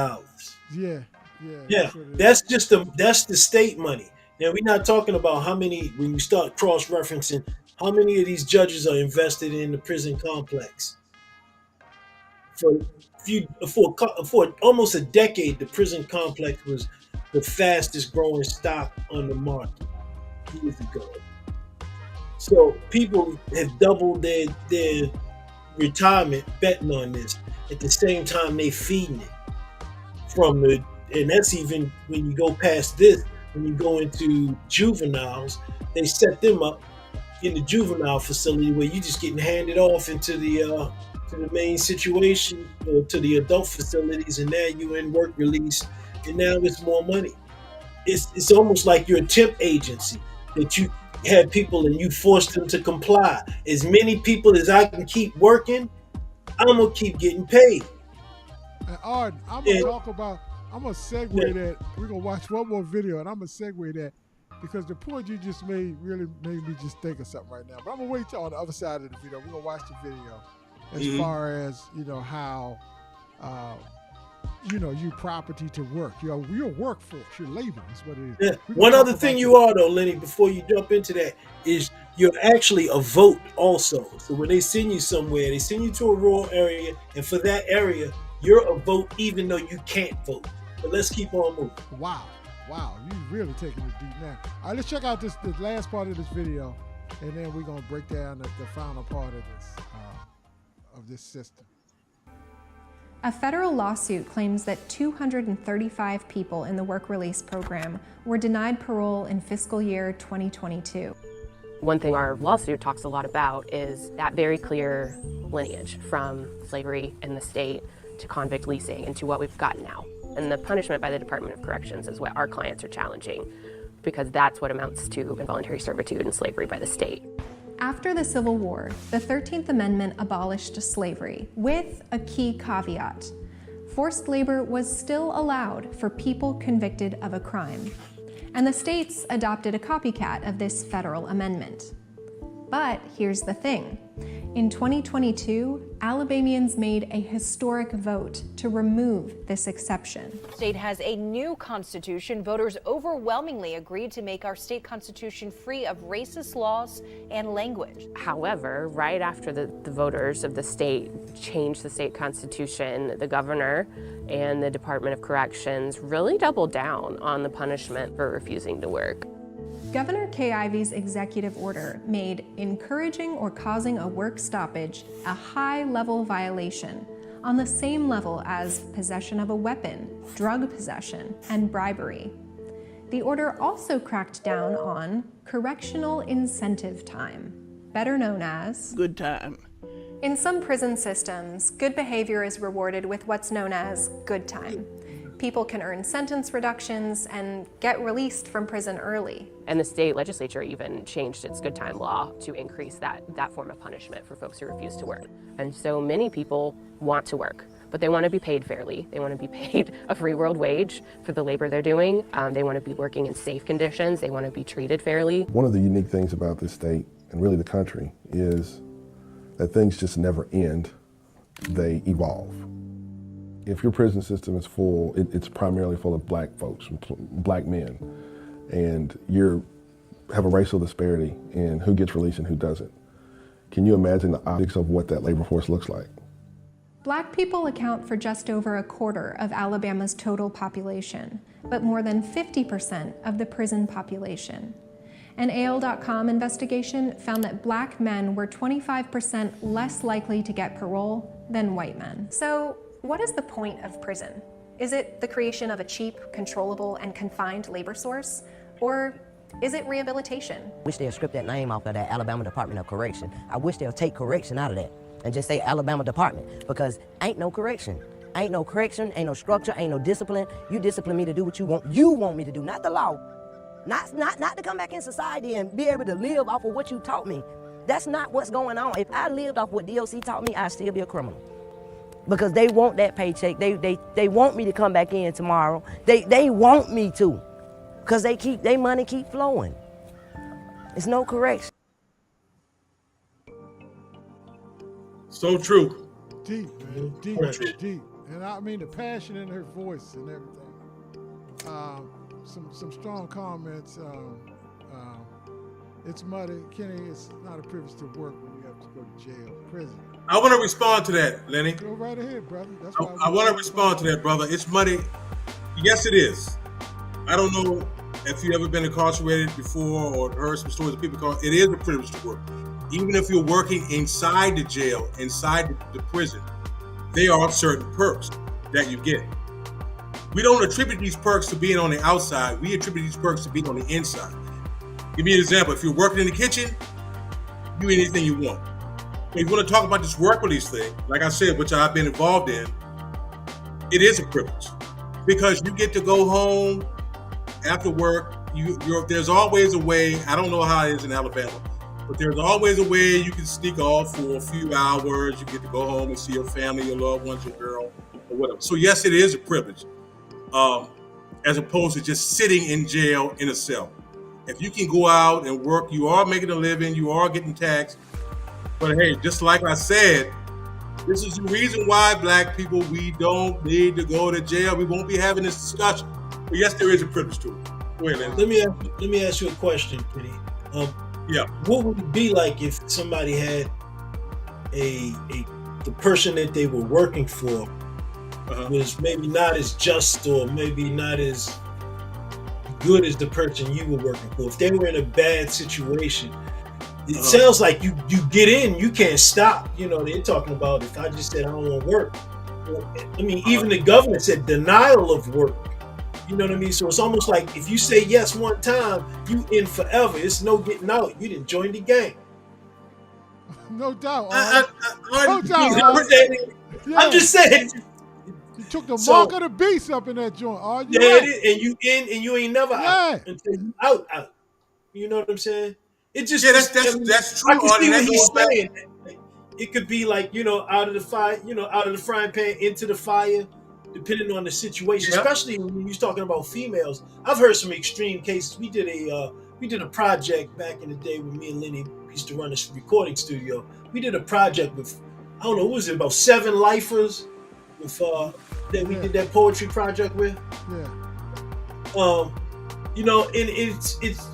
Yeah. That's the state money. Now we're not talking about how many. When you start cross-referencing, how many of these judges are invested in the prison complex? For almost a decade, the prison complex was the fastest growing stock on the market years ago. So people have doubled their retirement betting on this. At the same time, they feeding it and that's even when you go past this. When you go into juveniles, they set them up in the juvenile facility where you're just getting handed off into the main situation or to the adult facilities, and now you're in work release, and now it's more money. It's almost like you're a temp agency that you have people and you force them to comply. As many people as I can keep working, I'm gonna keep getting paid. And Arden, I'm gonna segue that. We're gonna watch one more video, and I'm gonna segue that because the point you just made really made me just think of something right now. But I'm gonna wait till on the other side of the video. We're gonna watch the video as far as how you property to work. You're workforce. You're labor is what it is. Yeah. One other thing you are though, Lenny, before you jump into that, is you're actually a vote also. So when they send you somewhere, they send you to a rural area, and for that area, you're a vote even though you can't vote. But let's keep on moving. Wow, you really taking it deep now. All right, let's check out the last part of this video, and then we're gonna break down the final part of this system. A federal lawsuit claims that 235 people in the work release program were denied parole in fiscal year 2022. One thing our lawsuit talks a lot about is that very clear lineage from slavery in the state to convict leasing and to what we've got now. And the punishment by the Department of Corrections is what our clients are challenging, because that's what amounts to involuntary servitude and slavery by the state. After the Civil War, the 13th Amendment abolished slavery with a key caveat. Forced labor was still allowed for people convicted of a crime. And the states adopted a copycat of this federal amendment. But here's the thing. In 2022, Alabamians made a historic vote to remove this exception. The state has a new constitution. Voters overwhelmingly agreed to make our state constitution free of racist laws and language. However, right after the voters of the state changed the state constitution, the governor and the Department of Corrections really doubled down on the punishment for refusing to work. Governor Kay Ivey's executive order made encouraging or causing a work stoppage a high-level violation, on the same level as possession of a weapon, drug possession, and bribery. The order also cracked down on correctional incentive time, better known as good time. In some prison systems, good behavior is rewarded with what's known as good time. People can earn sentence reductions and get released from prison early. And the state legislature even changed its good time law to increase that form of punishment for folks who refuse to work. And so many people want to work, but they want to be paid fairly. They want to be paid a free world wage for the labor they're doing. They want to be working in safe conditions. They want to be treated fairly. One of the unique things about this state, and really the country, is that things just never end, they evolve. If your prison system is full, it's primarily full of black folks, black men, and you have a racial disparity in who gets released and who doesn't. Can you imagine the optics of what that labor force looks like? Black people account for just over a quarter of Alabama's total population, but more than 50% of the prison population. An AL.com investigation found that black men were 25% less likely to get parole than white men. So, what is the point of prison? Is it the creation of a cheap, controllable, and confined labor source? Or is it rehabilitation? I wish they'll strip that name off of that Alabama Department of Correction. I wish they'll take correction out of that and just say Alabama Department, because ain't no correction. Ain't no correction, ain't no structure, ain't no discipline. You discipline me to do what you want me to do, not the law. Not to come back in society and be able to live off of what you taught me. That's not what's going on. If I lived off what DOC taught me, I'd still be a criminal. Because they want that paycheck. They want me to come back in tomorrow. They want me to. Because they money keep flowing. It's no correction. So true. Deep, man. Deep. And I mean the passion in her voice and everything. Some strong comments. It's muddy. Kenny, it's not a privilege to work when you have to go to jail, prison. I want to respond to that, Lenny. Go right ahead, brother. That's I want to respond to that, brother. It's muddy. Yes, it is. I don't know if you've ever been incarcerated before or heard some stories of people call it is a privilege to work. Even if you're working inside the jail, inside the prison, there are certain perks that you get. We don't attribute these perks to being on the outside. We attribute these perks to being on the inside. Give me an example. If you're working in the kitchen, you eat anything you want. If you want to talk about this work release thing, like I said, which I've been involved in, it is a privilege because you get to go home after work. There's always a way. I don't know how it is in Alabama, but there's always a way you can sneak off for a few hours. You get to go home and see your family, your loved ones, your girl, or whatever. So yes, it is a privilege, as opposed to just sitting in jail in a cell. If you can go out and work, you are making a living, you are getting taxed. But hey, just like I said, this is the reason why black people, we don't need to go to jail. We won't be having this discussion. But yes, there is a privilege to it. Go ahead, Lenny. Let me ask you a question, Kenny. Yeah. What would it be like if somebody had the person that they were working for was maybe not as just or maybe not as good as the person you were working for? If they were in a bad situation, it sounds like you get in, you can't stop. You know, they're talking about if I just said I don't want to work, I mean, even the governor said denial of work. You know what I mean? So it's almost like if you say yes one time, you in forever. It's no getting out. You didn't join the game. No doubt. No doubt. I'm just saying. You took the mark of the beast up in that joint. Yeah, right? it is, and you in, and you ain't never out until you out. You know what I'm saying? It just that's true. I can see what he's goes saying. It could be like, out of the fire, out of the frying pan into the fire, depending on the situation. Yep. Especially when you're talking about females. I've heard some extreme cases. We did a project back in the day when me and Lenny used to run a recording studio. We did a project with, I don't know, what was it, about 7 lifers with that we did that poetry project with. Yeah. And it's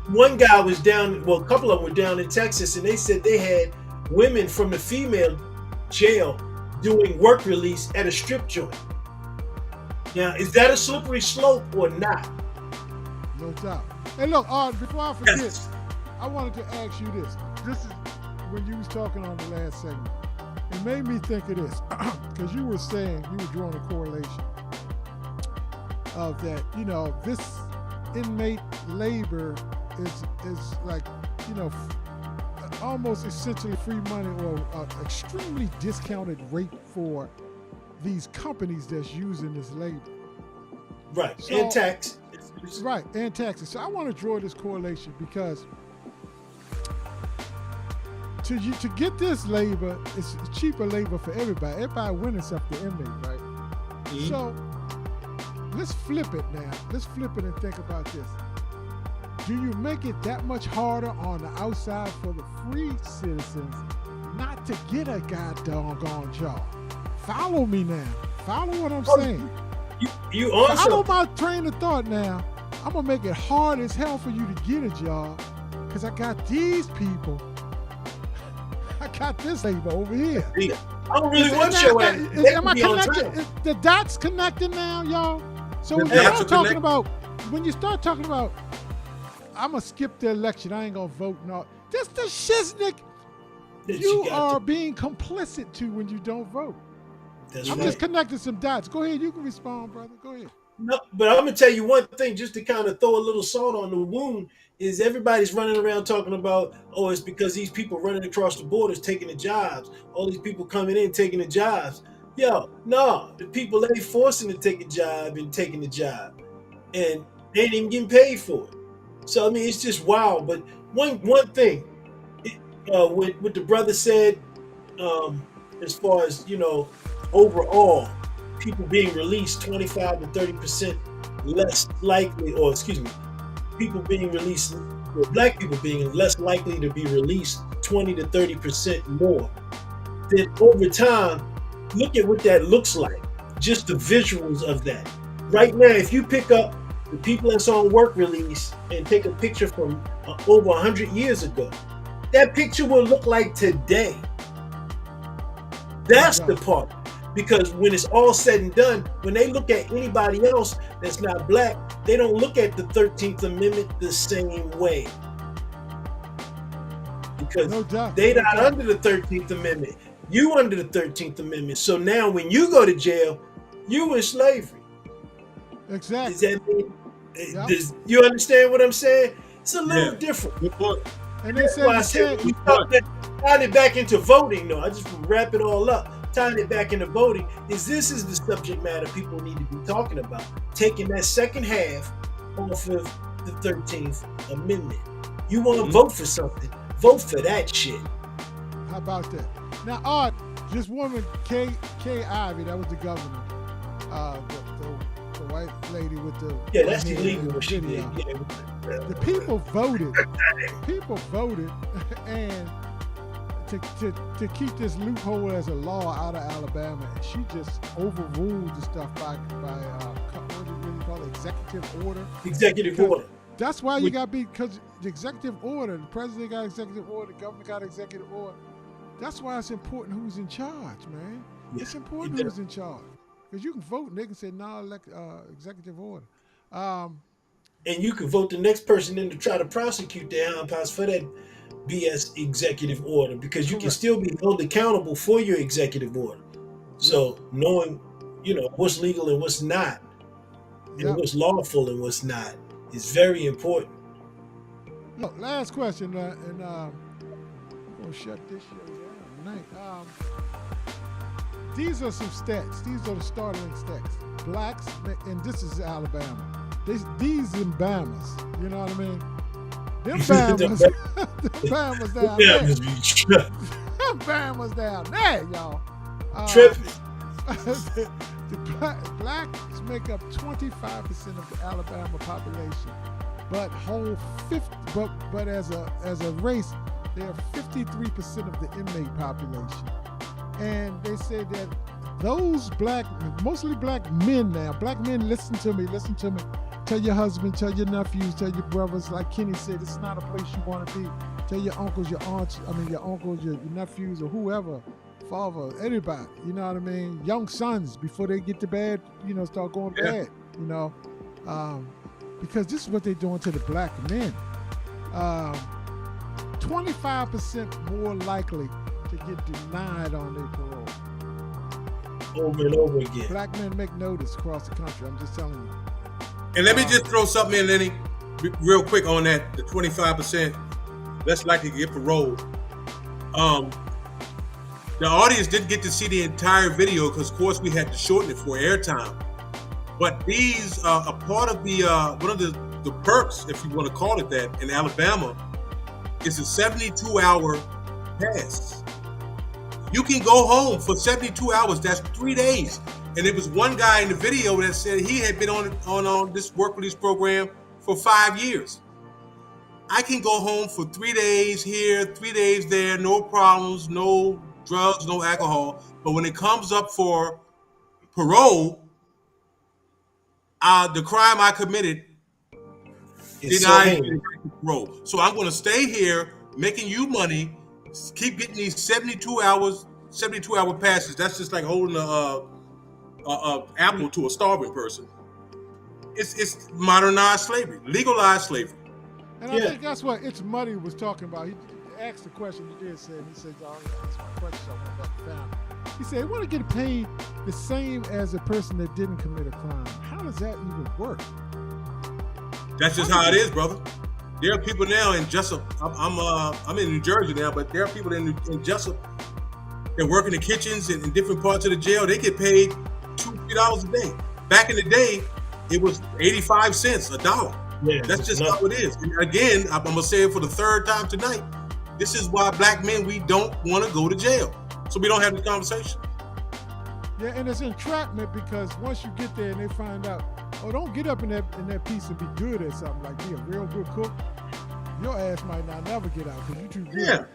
one guy was down, well, a couple of them were down in Texas, and they said they had women from the female jail doing work release at a strip joint. Now, is that a slippery slope or not? No doubt. Hey, look, before I forget, I wanted to ask you this. This is when you was talking on the last segment. It made me think of this because you were saying, you were drawing a correlation of that, this inmate labor is like, almost essentially free money or extremely discounted rate for these companies that's using this labor. Right, so, and tax. Right, and taxes. So I want to draw this correlation because to get this labor, it's cheaper labor for everybody. Everybody winning except the inmate, right? Mm-hmm. So let's flip it now. Let's flip it and think about this. Do you make it that much harder on the outside for the free citizens not to get a doggone job? Follow me now. Follow what I'm saying. You also follow my train of thought now. I'm gonna make it hard as hell for you to get a job because I got these people. I got this labor over here. Yeah. I don't really want your ass. Am I connected? The dots connected now, y'all? So when you start talking about, I'm gonna skip the election, I ain't gonna vote. No, this the shiznick you are being complicit to when you don't vote. I'm just connecting some dots. Go ahead, you can respond, brother. Go ahead. No, but I'm gonna tell you one thing, just to kind of throw a little salt on the wound, is everybody's running around talking about, it's because these people running across the borders taking the jobs. All these people coming in taking the jobs. Yo, no, the people they forcing to take a job and taking the job, and they ain't even getting paid for it. So I mean, it's just wild. But one thing, what the brother said, as far as overall, people being released 25 to 30% less likely, or excuse me, people being released, or black people being less likely to be released 20 to 30% more. Then over time, look at what that looks like. Just the visuals of that. Right now, if you pick up the people that's on work release and take a picture from over 100 years ago, that picture will look like today. That's the part. Because when it's all said and done, when they look at anybody else that's not black, they don't look at the 13th Amendment the same way. Because they not under the 13th Amendment. You under the 13th Amendment. So now when you go to jail, you in slavery. Exactly. Does that mean, you understand what I'm saying? It's a little different. And they said we tying it back into voting, though. I just wrap it all up. Tying it back into voting is the subject matter people need to be talking about. Taking that second half off of the 13th Amendment. You want to vote for something, vote for that shit. How about that? Now, Art, this woman, Kay Ivey, that was the governor, the white lady with the... Yeah, that's illegal what she did. The people voted. People voted, and to keep this loophole as a law out of Alabama, and she just overruled the stuff by what do you call it, executive order? Executive order. That's why you got to be, because the executive order, the president got executive order, the governor got executive order. That's why it's important who's in charge, man. Yeah, it's important who's in charge. Because you can vote and they can say, no, executive order. And you can vote the next person in to try to prosecute the House for that BS executive order, because you can still be held accountable for your executive order. So knowing, what's legal and what's not, and what's lawful and what's not, is very important. Look, last question, and I'm gonna shut this show down tonight. These are some stats. These are the startling stats. Blacks, and this is Alabama. These in Bamas, you know what I mean? Them Bamas, them Bamas down there. Them Bamas down there, y'all. The blacks make up 25% of the Alabama population, but hold 50. But as a race, they are 53% of the inmate population. And they say that those mostly black men now, black men, listen to me. Tell your husband, tell your nephews, tell your brothers, like Kenny said, it's not a place you want to be. Tell your uncles, your aunts, your nephews, or whoever, father, anybody, you know what I mean? Young sons, before they get to bed, start going to bed, because this is what they're doing to the black men. 25% more likely to get denied on their parole. Over and over again. Black men make notice across the country. I'm just telling you. And let me just throw something in, Lenny, real quick on that. The 25% less likely to get parole. The audience didn't get to see the entire video because, of course, we had to shorten it for airtime. But these are a part of the one of the perks, if you want to call it that, in Alabama, is a 72-hour pass. You can go home for 72 hours. That's 3 days. And there was one guy in the video that said he had been on this work release program for 5 years. I can go home for 3 days here, 3 days there, no problems, no drugs, no alcohol. But when it comes up for parole, the crime I committed denied me parole. So I'm going to stay here making you money, keep getting these 72-hour passes. That's just like holding a apple to a starving person. It's modernized slavery, legalized slavery. And I think that's what It's Muddy was talking about. He asked the question he did say, and he said, "Oh, that's my question. I went back to family." He said, "They want to get paid the same as a person that didn't commit a crime. How does that even work?" That's just how it is, brother. There are people now in Jessup. I'm in New Jersey now, but there are people in Jessup that work in the kitchens and in different parts of the jail. They get paid $2-3 a day. Back in the day, it was 85 cents, $1. Yeah, that's just how it is. And again, I'm gonna say it for the third time tonight. This is why black men, we don't want to go to jail, so we don't have the conversation. Yeah, and it's entrapment because once you get there and they find out, oh, don't get up in that piece and be good at something, like be a real good cook. Your ass might not never get out because you're too good. Yeah.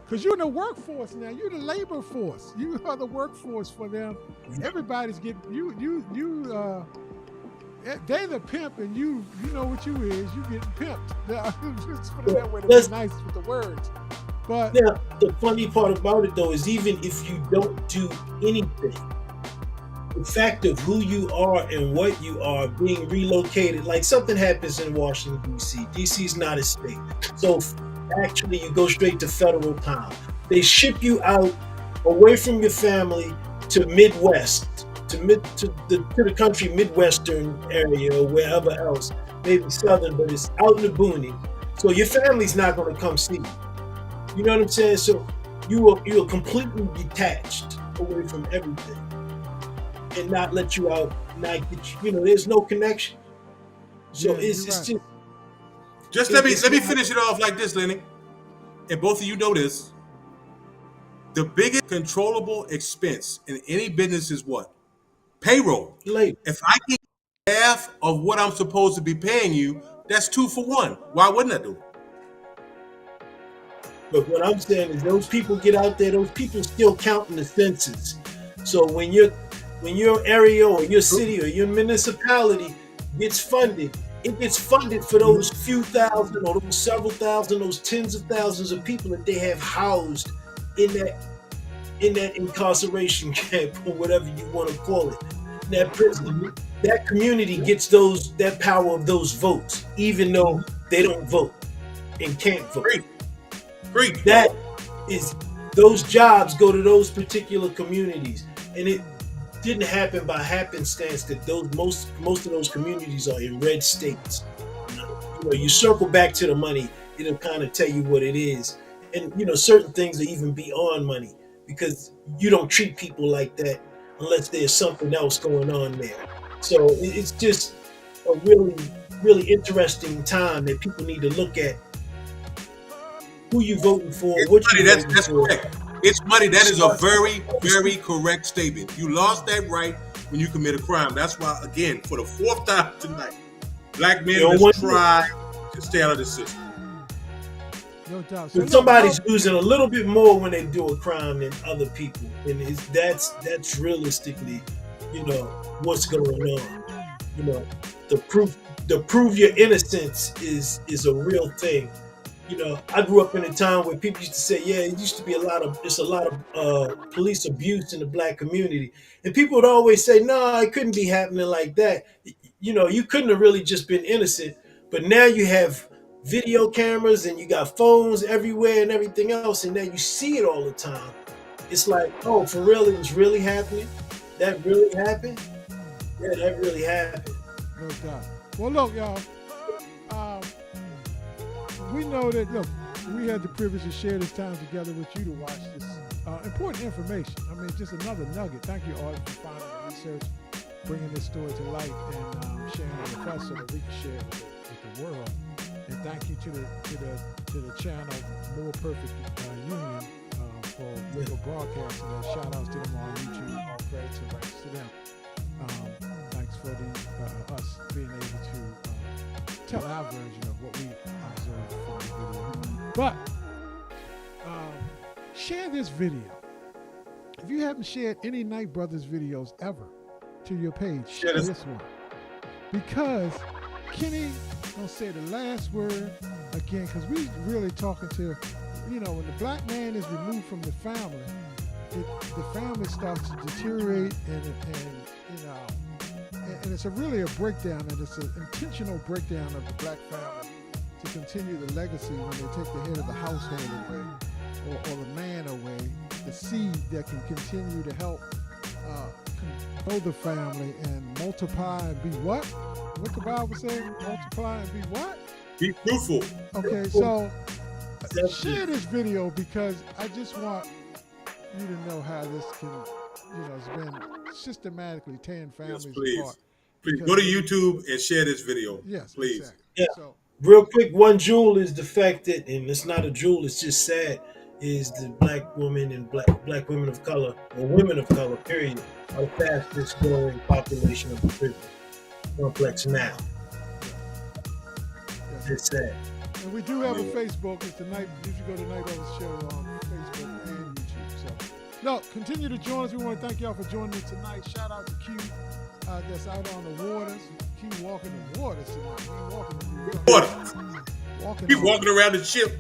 Because you're in the workforce now. You're the labor force. You are the workforce for them. Everybody's getting they're the pimp, and you know what you is. You getting pimped. Just put it that way to be nice with the words. But the funny part about it though is even if you don't do anything, the fact of who you are and what you are being relocated, like something happens in Washington, D.C. D.C. is not a state. So actually you go straight to federal time. They ship you out away from your family to Midwest, to the country Midwestern area or wherever else, maybe Southern, but it's out in the boonies. So your family's not going to come see you. You know what I'm saying? So you are completely detached away from everything. And not let you out, not get you. There's no connection. So it's just let me finish it off like this, Lenny. And both of you know this. The biggest controllable expense in any business is what? Payroll. Labor. If I get half of what I'm supposed to be paying you, that's 2 for 1. Why wouldn't I do it? But what I'm saying is those people get out there, those people still counting the census. So when your area or your city or your municipality gets funded, it gets funded for those few thousand or those several thousand, those tens of thousands of people that they have housed in that incarceration camp or whatever you want to call it. That prison, that community gets that power of those votes, even though they don't vote and can't vote. That is, those jobs go to those particular communities. And didn't happen by happenstance that most of those communities are in red states. You circle back to the money, it'll kind of tell you what it is. And certain things are even beyond money, because you don't treat people like that unless there's something else going on there. So it's just a really, really interesting time that people need to look at who you voting for, what you voting that's for. correct. It's money. That is a very, very correct statement. You lost that right when you commit a crime. That's why, again, for the fourth time tonight, black men must try to stay out of the system. No doubt. But somebody's losing a little bit more when they do a crime than other people, and that's realistically, what's going on. The prove your innocence is a real thing. I grew up in a time where people used to say, yeah, it used to be a lot of police abuse in the black community, and people would always say, no, it couldn't be happening like that. You couldn't have really just been innocent, but now you have video cameras and you got phones everywhere and everything else, and now you see it all the time. It's like, oh, for real, it was really happening? That really happened? Yeah, that really happened. No doubt. Well, look, y'all. We know that, look, we had the privilege to share this time together with you to watch this important information. I mean, just another nugget. Thank you, Art, for finding the research, bringing this story to light, and sharing it with us so that we can share it with the world. And thank you to the channel More Perfect Union for broadcasting that. Shout outs to them on YouTube. All credits and rights to them. Thanks for us being able to tell our version of what we observed from the video. But share this video. If you haven't shared any Knight Brothers videos ever to your page, share this one. Because Kenny gonna say the last word again, because we really talking to, when the black man is removed from the family, the family starts to deteriorate, and it's really a breakdown, and it's an intentional breakdown of the black family to continue the legacy when they take the head of the household away, or the man away, the seed that can continue to help grow the family and multiply and be what? What the Bible says? Multiply and be what? Be fruitful. Okay, so share this video, because I just want you to know how this can, it's been systematically tearing families apart. Please go to YouTube and share this video. Yes, please. Exactly. Yeah. So, real quick, one jewel is the fact that, and it's not a jewel, it's just sad, is the black women and black women of color, or women of color, period, are the fastest growing population of the prison complex now. It's sad. And we do have a Facebook. It's the Night. You should go to Night Brothers Show on Facebook and YouTube. So, no, continue to join us. We want to thank y'all for joining us tonight. Shout out to Q that's out on the waters. Q walking the waters tonight. He walking the water. He's walking around the ship.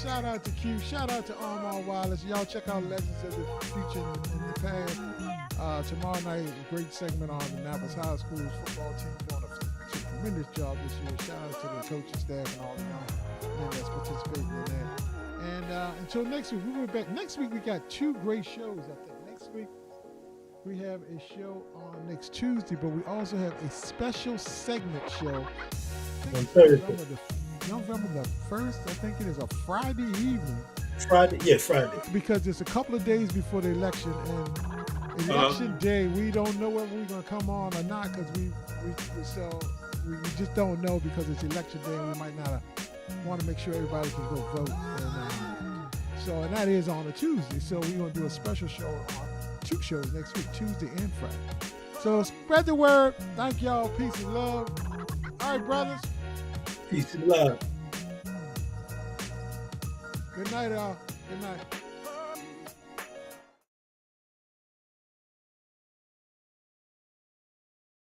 Shout out to Q. Shout out to Armand Wallace. Y'all check out Legends of the Future in the past. Tomorrow night, a great segment on the Annapolis High School's football team doing a tremendous job this year. Shout out to the coaching staff and all the young men that's participating in that. And until next week, we'll be back. Next week, we got two great shows, I think. Next week, we have a show on next Tuesday, but we also have a special segment show. On Thursday. November the 1st, I think it is a Friday evening. Friday. Because it's a couple of days before the election, and election day, we don't know whether we're going to come on or not, because we just don't know, because it's election day, and we might not want to make sure everybody can go vote. And that is on a Tuesday, so we're going to do a special show on 2 shows next week, Tuesday and Friday. So spread the word. Thank y'all. Peace and love. All right, brothers. Peace and love. Good night, y'all. Good night.